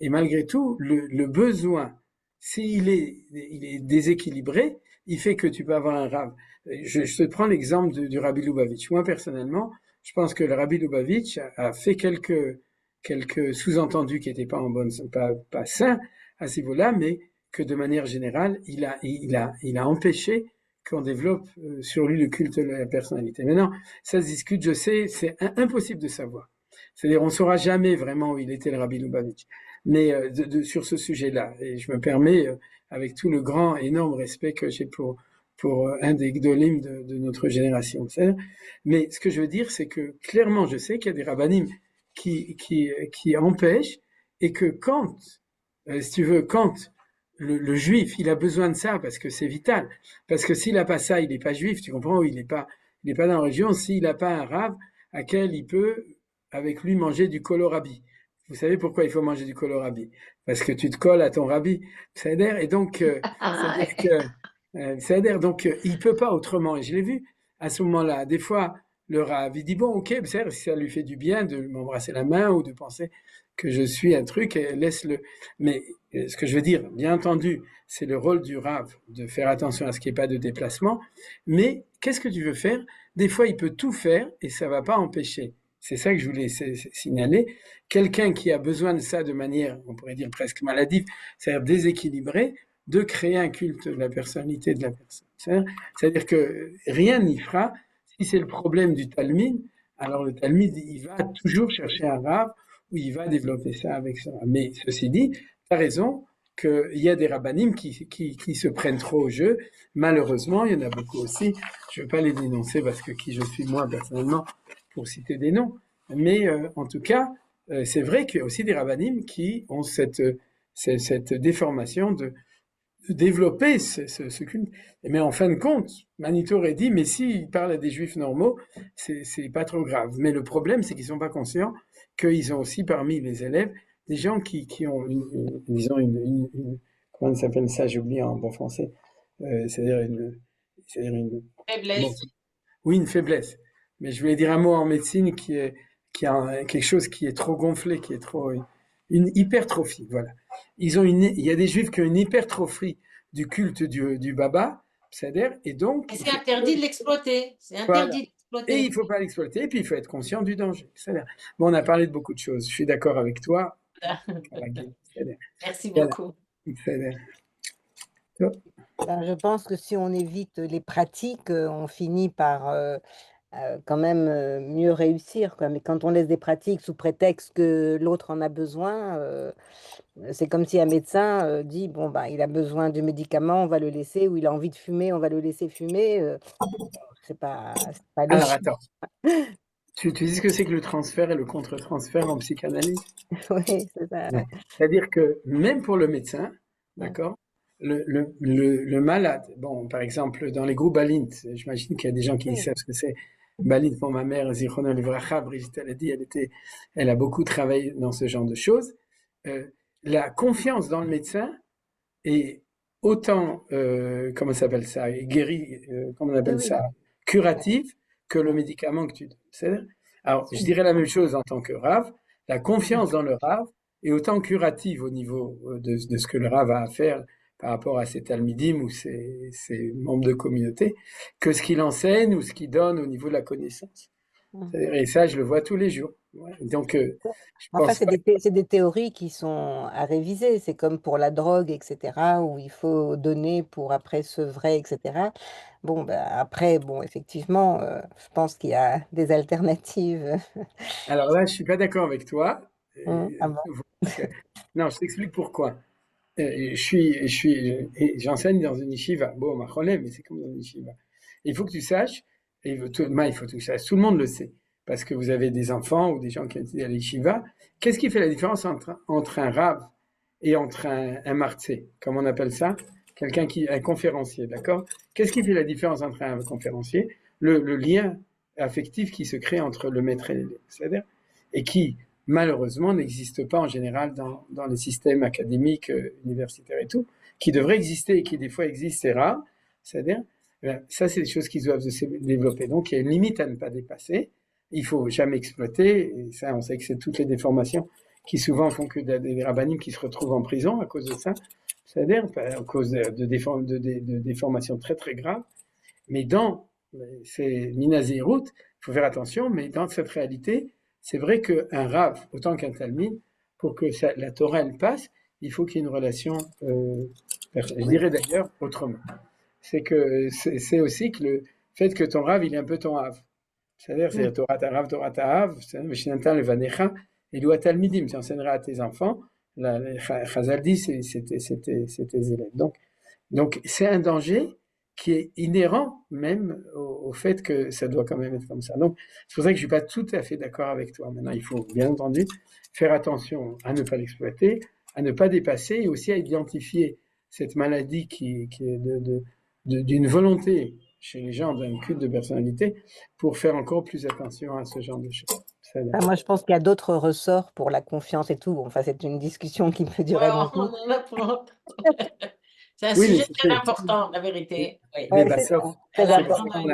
Et malgré tout, le besoin, s'il est déséquilibré, il fait que tu peux avoir un rave. Je te prends l'exemple du Rabbi Lubavitch. Moi, personnellement, je pense que le Rabbi Lubavitch a fait quelques sous-entendus qui n'étaient pas sains à ce niveau-là, mais que de manière générale, il a empêché qu'on développe sur lui le culte de la personnalité. Maintenant, ça se discute, je sais, c'est impossible de savoir. C'est-à-dire, on ne saura jamais vraiment où il était le Rabbi Lubavitch. Mais sur ce sujet-là, et je me permets, avec tout le grand, énorme respect que j'ai pour un des gdolim de notre génération. Mais ce que je veux dire, c'est que clairement, je sais qu'il y a des rabbanim qui empêchent, et que quand, si tu veux, quand le juif, il a besoin de ça parce que c'est vital. Parce que s'il n'a pas ça, il n'est pas juif, tu comprends? Il n'est pas dans la religion. S'il n'a pas un rave à quel il peut, avec lui, manger du kohlrabi. Vous savez pourquoi il faut manger du kohlrabi? Parce que tu te colles à ton rabbi. C'est-à-dire, et donc, il peut pas autrement. Et je l'ai vu à ce moment-là. Des fois, le Rav. Il dit, bon, ok, si ça lui fait du bien de m'embrasser la main ou de penser que je suis un truc, laisse-le. Mais ce que je veux dire, bien entendu, c'est le rôle du Rav de faire attention à ce qu'il n'y ait pas de déplacement. Mais qu'est-ce que tu veux faire? Des fois, il peut tout faire et ça ne va pas empêcher. C'est ça que je voulais signaler. Quelqu'un qui a besoin de ça de manière, on pourrait dire presque maladive, c'est-à-dire déséquilibrée, de créer un culte de la personnalité de la personne. C'est-à-dire que rien n'y fera. Si c'est le problème du Talmud, alors le Talmud, il va toujours chercher un Rav où il va développer ça avec ça. Mais ceci dit, tu as raison qu'il y a des rabbanim qui se prennent trop au jeu. Malheureusement, il y en a beaucoup aussi. Je ne vais pas les dénoncer parce que qui je suis moi personnellement pour citer des noms. Mais en tout cas, c'est vrai qu'il y a aussi des rabbanim qui ont cette déformation de développer ce culte. Mais en fin de compte, Manitou aurait dit, mais s'il parle à des juifs normaux, c'est pas trop grave. Mais le problème, c'est qu'ils sont pas conscients qu'ils ont aussi parmi les élèves des gens qui ont disons comment ça s'appelle ça, j'ai oublié en bon français, c'est-à-dire une Faiblesse. bon, oui, une faiblesse. Mais je voulais dire un mot en médecine qui a quelque chose qui est trop gonflé, qui est trop une hypertrophie, voilà. Il y a des juifs qui ont une hypertrophie du culte du Baba, c'est-à-dire, et donc. Et c'est interdit de l'exploiter. C'est Voilà. interdit d'exploiter. Et il ne faut pas l'exploiter, et puis il faut être conscient du danger. C'est-à-dire. Bon, on a parlé de beaucoup de choses. Je suis d'accord avec toi. Merci beaucoup. Ben, je pense que si on évite les pratiques, on finit par quand même mieux réussir, quoi. Mais quand on laisse des pratiques sous prétexte que l'autre en a besoin, c'est comme si un médecin dit, bon, bah, il a besoin de médicaments, on va le laisser, ou il a envie de fumer, on va le laisser fumer. C'est pas Alors, logique. attends. Tu dis ce que c'est que le transfert et le contre-transfert en psychanalyse? Oui, c'est ça. Ouais. C'est-à-dire que même pour le médecin, d'accord, le malade, bon, par exemple, dans les groupes Balint, j'imagine qu'il y a des gens qui savent ce que c'est. Balint, pour ma mère, Zichrono Livracha, Brigitte, elle a dit, elle a beaucoup travaillé dans ce genre de choses. La confiance dans le médecin est autant, comment ça s'appelle ça, comment on appelle ça, curative que le médicament que tu donnes. Alors, je dirais la même chose en tant que Rav. La confiance dans le Rav est autant curative au niveau de ce que le Rav a à faire par rapport à ses talmidim ou ses membres de communauté, que ce qu'il enseigne ou ce qu'il donne au niveau de la connaissance. Et ça, je le vois tous les jours. Donc, je pense c'est des théories qui sont à réviser. C'est comme pour la drogue, etc., où il faut donner pour après sevrer, etc. Bon, ben, après, bon, effectivement, je pense qu'il y a des alternatives. Alors là, je suis pas d'accord avec toi. Ah bon? Non, je t'explique pourquoi. J'enseigne dans une yeshiva. Bon, ma cholem, mais c'est comme dans une yeshiva. Il faut que tu saches, il faut que tu saches, tout le monde le sait, parce que vous avez des enfants ou des gens qui ont été à l'yeshiva. Qu'est-ce qui fait la différence entre un rav et entre un martzé, comme on appelle ça? Un conférencier, d'accord? Qu'est-ce qui fait la différence entre un conférencier? Le lien affectif qui se crée entre le maître et l'élève, c'est-à-dire, et qui, malheureusement, n'existe pas en général dans les systèmes académiques, universitaires et tout, qui devraient exister et qui des fois existent, c'est rare. C'est-à-dire, ça, c'est des choses qui doivent se développer. Donc, il y a une limite à ne pas dépasser. Il ne faut jamais exploiter. Et ça, on sait que c'est toutes les déformations qui souvent font que des rabbanim qui se retrouvent en prison à cause de ça. C'est-à-dire, à cause de déformations très, très graves. Mais c'est Minazirut, il faut faire attention, mais dans cette réalité, c'est vrai qu'un Rav, autant qu'un Talmid, pour que la Torah elle passe, il faut qu'il y ait une relation, je dirais d'ailleurs autrement. C'est aussi que le fait que ton Rav, il est un peu ton Hav. C'est-à-dire, c'est Torah ta Rav, Torah ta Hav, Veshinantan le Vanecha, et Loua Talmidim, tu enseigneras à tes enfants. Chazal dit, c'est tes élèves. Donc, c'est un danger qui est inhérent même au fait que ça doit quand même être comme ça. Donc, c'est pour ça que je ne suis pas tout à fait d'accord avec toi. Maintenant, il faut bien entendu faire attention à ne pas l'exploiter, à ne pas dépasser et aussi à identifier cette maladie qui est d'une volonté chez les gens d'un culte de personnalité pour faire encore plus attention à ce genre de choses. Moi, je pense qu'il y a d'autres ressorts pour la confiance et tout. Enfin, c'est une discussion qui peut durer longtemps. C'est un sujet très important, la vérité. Oui. Mais c'est sauf, très important.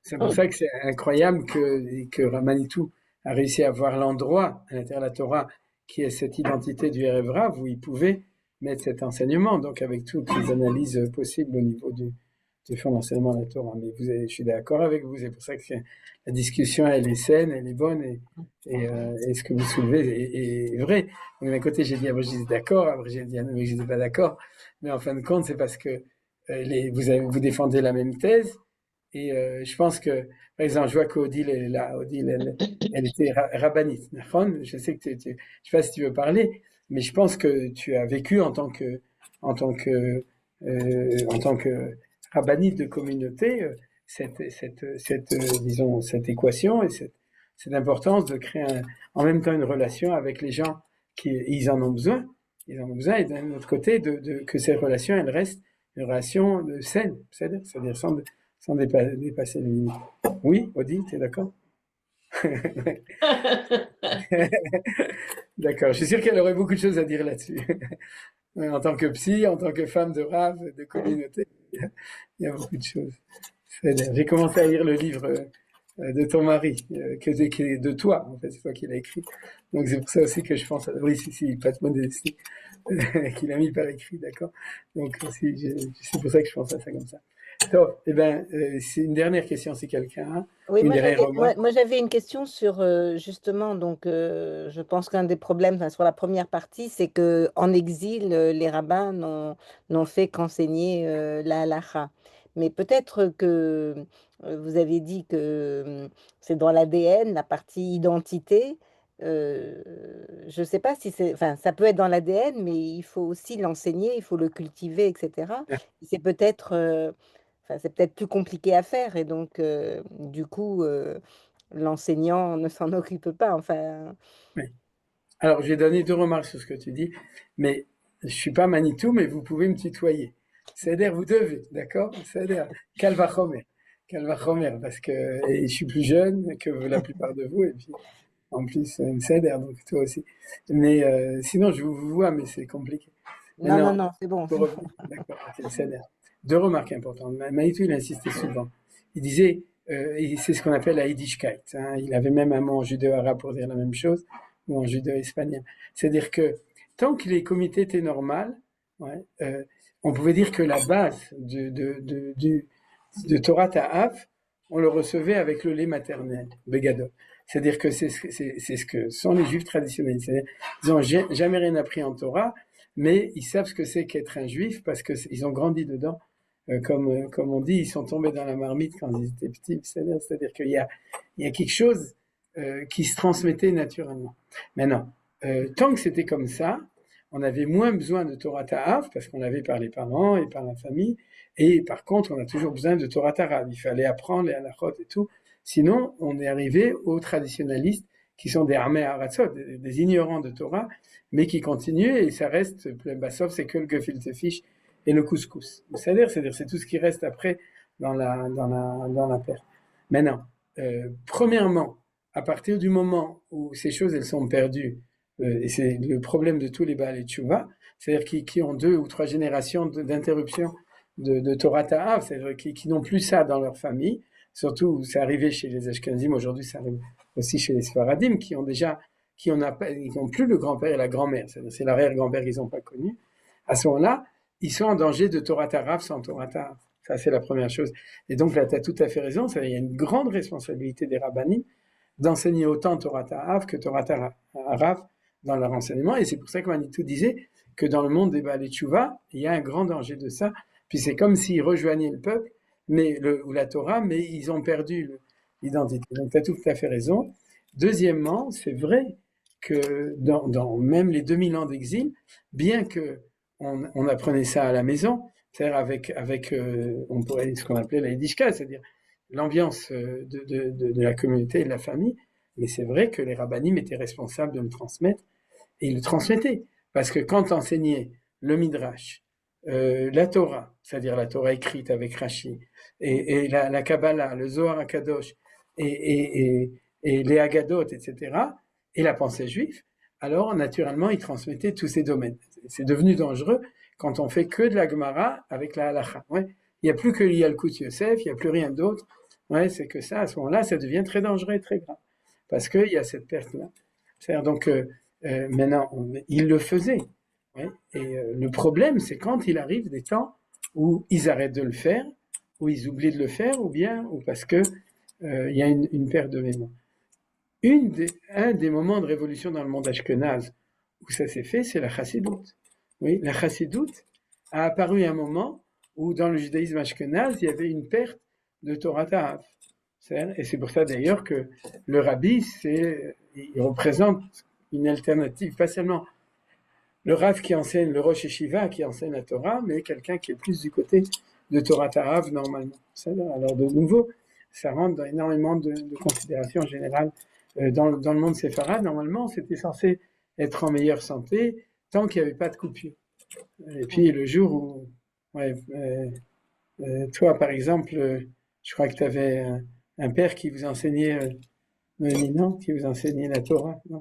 C'est pour ça que c'est incroyable que Ramanitou a réussi à avoir l'endroit à l'intérieur de la Torah qui est cette identité du Erev Rav où il pouvait mettre cet enseignement, donc avec toutes les analyses possibles au niveau du fond d'enseignement de la Torah. Mais je suis d'accord avec vous, c'est pour ça que la discussion, elle est saine, elle est bonne, et ce que vous soulevez est vrai. Donc, d'un côté, j'ai dit, après, j'étais d'accord, après, j'ai dit, mais je n'étais pas d'accord. Mais en fin de compte, c'est parce que vous défendez la même thèse, et je pense que, par exemple, je vois qu'Odile, elle est là. Odile, elle était rabbinite. Je sais que je sais pas si tu veux parler, mais je pense que tu as vécu en tant que rabbinite de communauté, disons, cette équation et cette importance de créer en même temps une relation avec les gens qui ils en ont besoin. Ils en ont besoin, et d'un autre côté, que ces relations, elles restent une relation saine, c'est-à-dire sans dépasser les limites. Oui, Odile, tu es d'accord? D'accord, je suis sûr qu'elle aurait beaucoup de choses à dire là-dessus. En tant que psy, en tant que femme de rave, de communauté, il y a beaucoup de choses. J'ai commencé à lire le livre de ton mari, qui est de toi, en fait, c'est toi qui l'as écrit. Donc c'est pour ça aussi que je pense à... Oui, si, pas de modestie, qu'il a mis par écrit, d'accord. Donc c'est pour ça que je pense à ça comme ça. Top. Eh bien, c'est une dernière question, si quelqu'un a Oui, une dernière remarque. moi j'avais une question sur justement, donc je pense qu'un des problèmes enfin, sur la première partie, c'est que en exil, les rabbins n'ont fait qu'enseigner la halakha. Mais peut-être que vous avez dit que c'est dans l'ADN, la partie identité. Je ne sais pas si c'est, enfin, ça peut être dans l'ADN, mais il faut aussi l'enseigner, il faut le cultiver, etc. C'est peut-être enfin, c'est peut-être plus compliqué à faire et donc du coup l'enseignant ne s'en occupe pas. Enfin, Oui. Alors, j'ai donné 2 remarques sur ce que tu dis, mais je suis pas Manitou, mais vous pouvez me tutoyer. C'est-à-dire, vous devez, d'accord? C'est-à-dire, Calvachomer. Calvachomer, parce que et je suis plus jeune que la plupart de vous, et puis en plus, c'est-à-dire, donc toi aussi. Mais sinon, je vous vois, mais c'est compliqué. non, non, Maintenant, non, c'est bon. pour revenir, d'accord, ok, c'est-à-dire, 2 remarques importantes. Manitou, il insistait souvent. Il disait, et c'est ce qu'on appelle la Yiddishkeit, hein. Il avait même un mot en judéo-arabe pour dire la même chose, ou en judéo-espagnol. C'est-à-dire que tant que les comités étaient normales, ouais, on pouvait dire que la base de Torah Ta'af, on le recevait avec le lait maternel, Begado. C'est-à-dire que c'est ce que sont les juifs traditionnels. Ils n'ont jamais rien appris en Torah, mais ils savent ce que c'est qu'être un juif parce qu'ils ont grandi dedans. Comme on dit, ils sont tombés dans la marmite quand ils étaient petits. C'est-à-dire qu'il y a quelque chose qui se transmettait naturellement. Maintenant, tant que c'était comme ça, on avait moins besoin de Torah Ta'af parce qu'on l'avait par les parents et par la famille. Et par contre, on a toujours besoin de Torah Ta'af. Il fallait apprendre les halachot et tout. Sinon, on est arrivé aux traditionalistes qui sont des armées haratzot, des ignorants de Torah, mais qui continuent et ça reste, sauf c'est que le gefilte fish et le couscous. C'est-à-dire, c'est tout ce qui reste après dans la perte. Maintenant, premièrement, à partir du moment où ces choses elles sont perdues, et c'est le problème de tous les Baal et Tchouva, c'est-à-dire qui ont 2 ou 3 générations d'interruption de Torah Ta'af, c'est-à-dire qui n'ont plus ça dans leur famille, surtout c'est arrivé chez les Ashkenazim, aujourd'hui ça arrive aussi chez les Sfaradim, qui ont plus le grand-père et la grand-mère, c'est l'arrière-grand-père qu'ils n'ont pas connu. À ce moment-là, ils sont en danger de Torah Ta'af sans Torah Ta'af. Ça, c'est la première chose. Et donc là, tu as tout à fait raison, il y a une grande responsabilité des rabbinim d'enseigner autant Torah Ta'af que Torah Ta'af dans leur enseignement. Et c'est pour ça que Manitou disait que dans le monde des Baal et Tchouva, il y a un grand danger de ça. Puis c'est comme s'ils rejoignaient le peuple, ou la Torah, mais ils ont perdu l'identité. Donc tu as tout à fait raison. Deuxièmement, c'est vrai que dans même les 2000 ans d'exil, bien que on apprenait ça à la maison, c'est-à-dire avec on pourrait ce qu'on appelait la Yiddishka, c'est-à-dire l'ambiance de la communauté et de la famille, mais c'est vrai que les rabbinim étaient responsables de le transmettre, et ils le transmettaient, parce que quand enseignait le Midrash, la Torah, c'est-à-dire la Torah écrite avec Rashi, et la Kabbalah, le Zohar HaKadosh, et les Haggadot, etc., et la pensée juive, alors naturellement, ils transmettaient tous ces domaines. C'est devenu dangereux quand on fait que de la Gemara avec la Halacha. Ouais. Il n'y a plus que l'Yalkut Yosef, il n'y a plus rien d'autre. Ouais, c'est que ça, à ce moment-là, ça devient très dangereux et très grave. Parce qu'il y a cette perte-là. C'est-à-dire donc, maintenant, il le faisait. Ouais, et le problème, c'est quand il arrive des temps où ils arrêtent de le faire, où ils oublient de le faire, ou bien ou parce que il y a une perte de mémoire. Un des moments de révolution dans le monde ashkénaze où ça s'est fait, c'est la chassidoute. Oui, la chassidoute a apparu à un moment où dans le judaïsme ashkénaze, il y avait une perte de Torah Ta'av. Et c'est pour ça d'ailleurs que le rabbi, il représente une alternative, pas seulement le Rav qui enseigne, le Rosh Yeshiva qui enseigne la Torah, mais quelqu'un qui est plus du côté de Torah Ta'av normalement. Alors de nouveau, ça rentre dans énormément de considérations générales. Dans le monde séfarade, normalement, c'était censé être en meilleure santé tant qu'il n'y avait pas de coupure. Et puis le jour où, ouais, toi par exemple, je crois que tu avais un père qui vous enseignait, non, qui vous enseignait la Torah, non?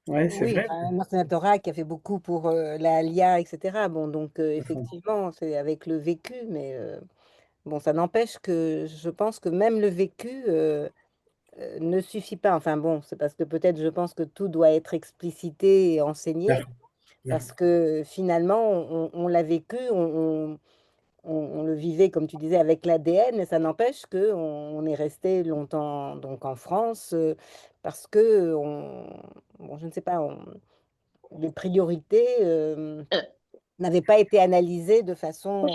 Ouais, c'est Oui, vrai. un enseignant Torah qui a fait beaucoup pour la Alia, etc. Bon, donc effectivement, c'est avec le vécu, mais bon, ça n'empêche que je pense que même le vécu ne suffit pas. Enfin bon, c'est parce que peut-être je pense que tout doit être explicité et enseigné, parce que finalement, on l'a vécu, on le vivait, comme tu disais, avec l'ADN, et ça n'empêche qu'on est resté longtemps donc en France, parce que bon, je ne sais pas, les priorités n'avaient pas été analysées de façon...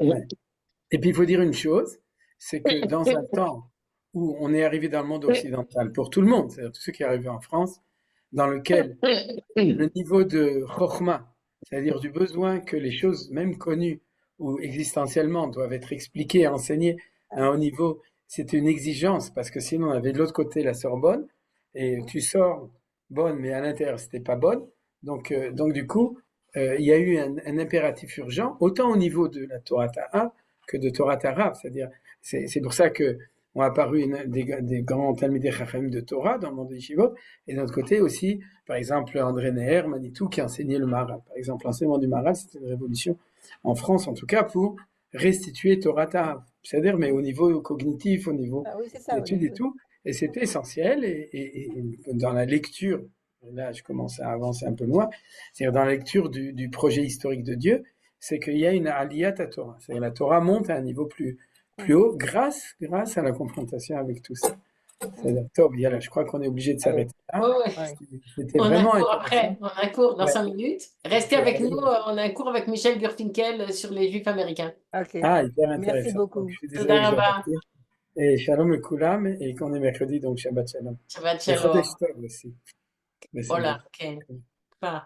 Ouais. Et puis il faut dire une chose, c'est que dans un temps où on est arrivé dans le monde occidental, pour tout le monde, c'est-à-dire tous ceux qui arrivent en France, dans lequel le niveau de chokhmah, c'est-à-dire du besoin que les choses, même connues ou existentiellement, doivent être expliquées et enseignées à un haut niveau, c'était une exigence, parce que sinon on avait de l'autre côté la Sorbonne, et tu sors bonne, mais à l'intérieur c'était pas bonne. Donc du coup, il y a eu un impératif urgent, autant au niveau de la Torah Ta'a que de Torah Tara, c'est-à-dire c'est pour ça que ont apparu des grands Talmidei Chachamim de Torah dans le monde des Yeshivot, et d'un autre côté aussi, par exemple, André Neher, Manitou, qui enseignait le Maharal. Par exemple, l'enseignement du Maharal, c'était une révolution, en France en tout cas, pour restituer Torah Ta'av. C'est-à-dire, mais au niveau cognitif, au niveau Ah oui, c'est ça, oui. d'études et tout, et c'était essentiel, et dans la lecture, là je commence à avancer un peu loin, c'est-à-dire dans la lecture du projet historique de Dieu, c'est qu'il y a une aliyat à Torah, c'est-à-dire la Torah monte à un niveau plus haut grâce à la confrontation avec tout ça. C'est-à-dire, Tob, là, je crois qu'on est obligé de s'arrêter là. C'était On a un vraiment cours intéressant. après, on a un cours dans Ouais. 5 minutes. Restez avec nous, on a un cours avec Michel Gurfinkel sur les Juifs américains. Ok. Ah, hyper Merci intéressant. beaucoup. Donc, je suis désolé, je Toda dois rabba. partir. Et shalom le kulam, et qu'on est mercredi, donc Shabbat shalom. Shabbat Et shalom. Chodesh Tov aussi. Mais c'est Voilà, bon. ok. Pas.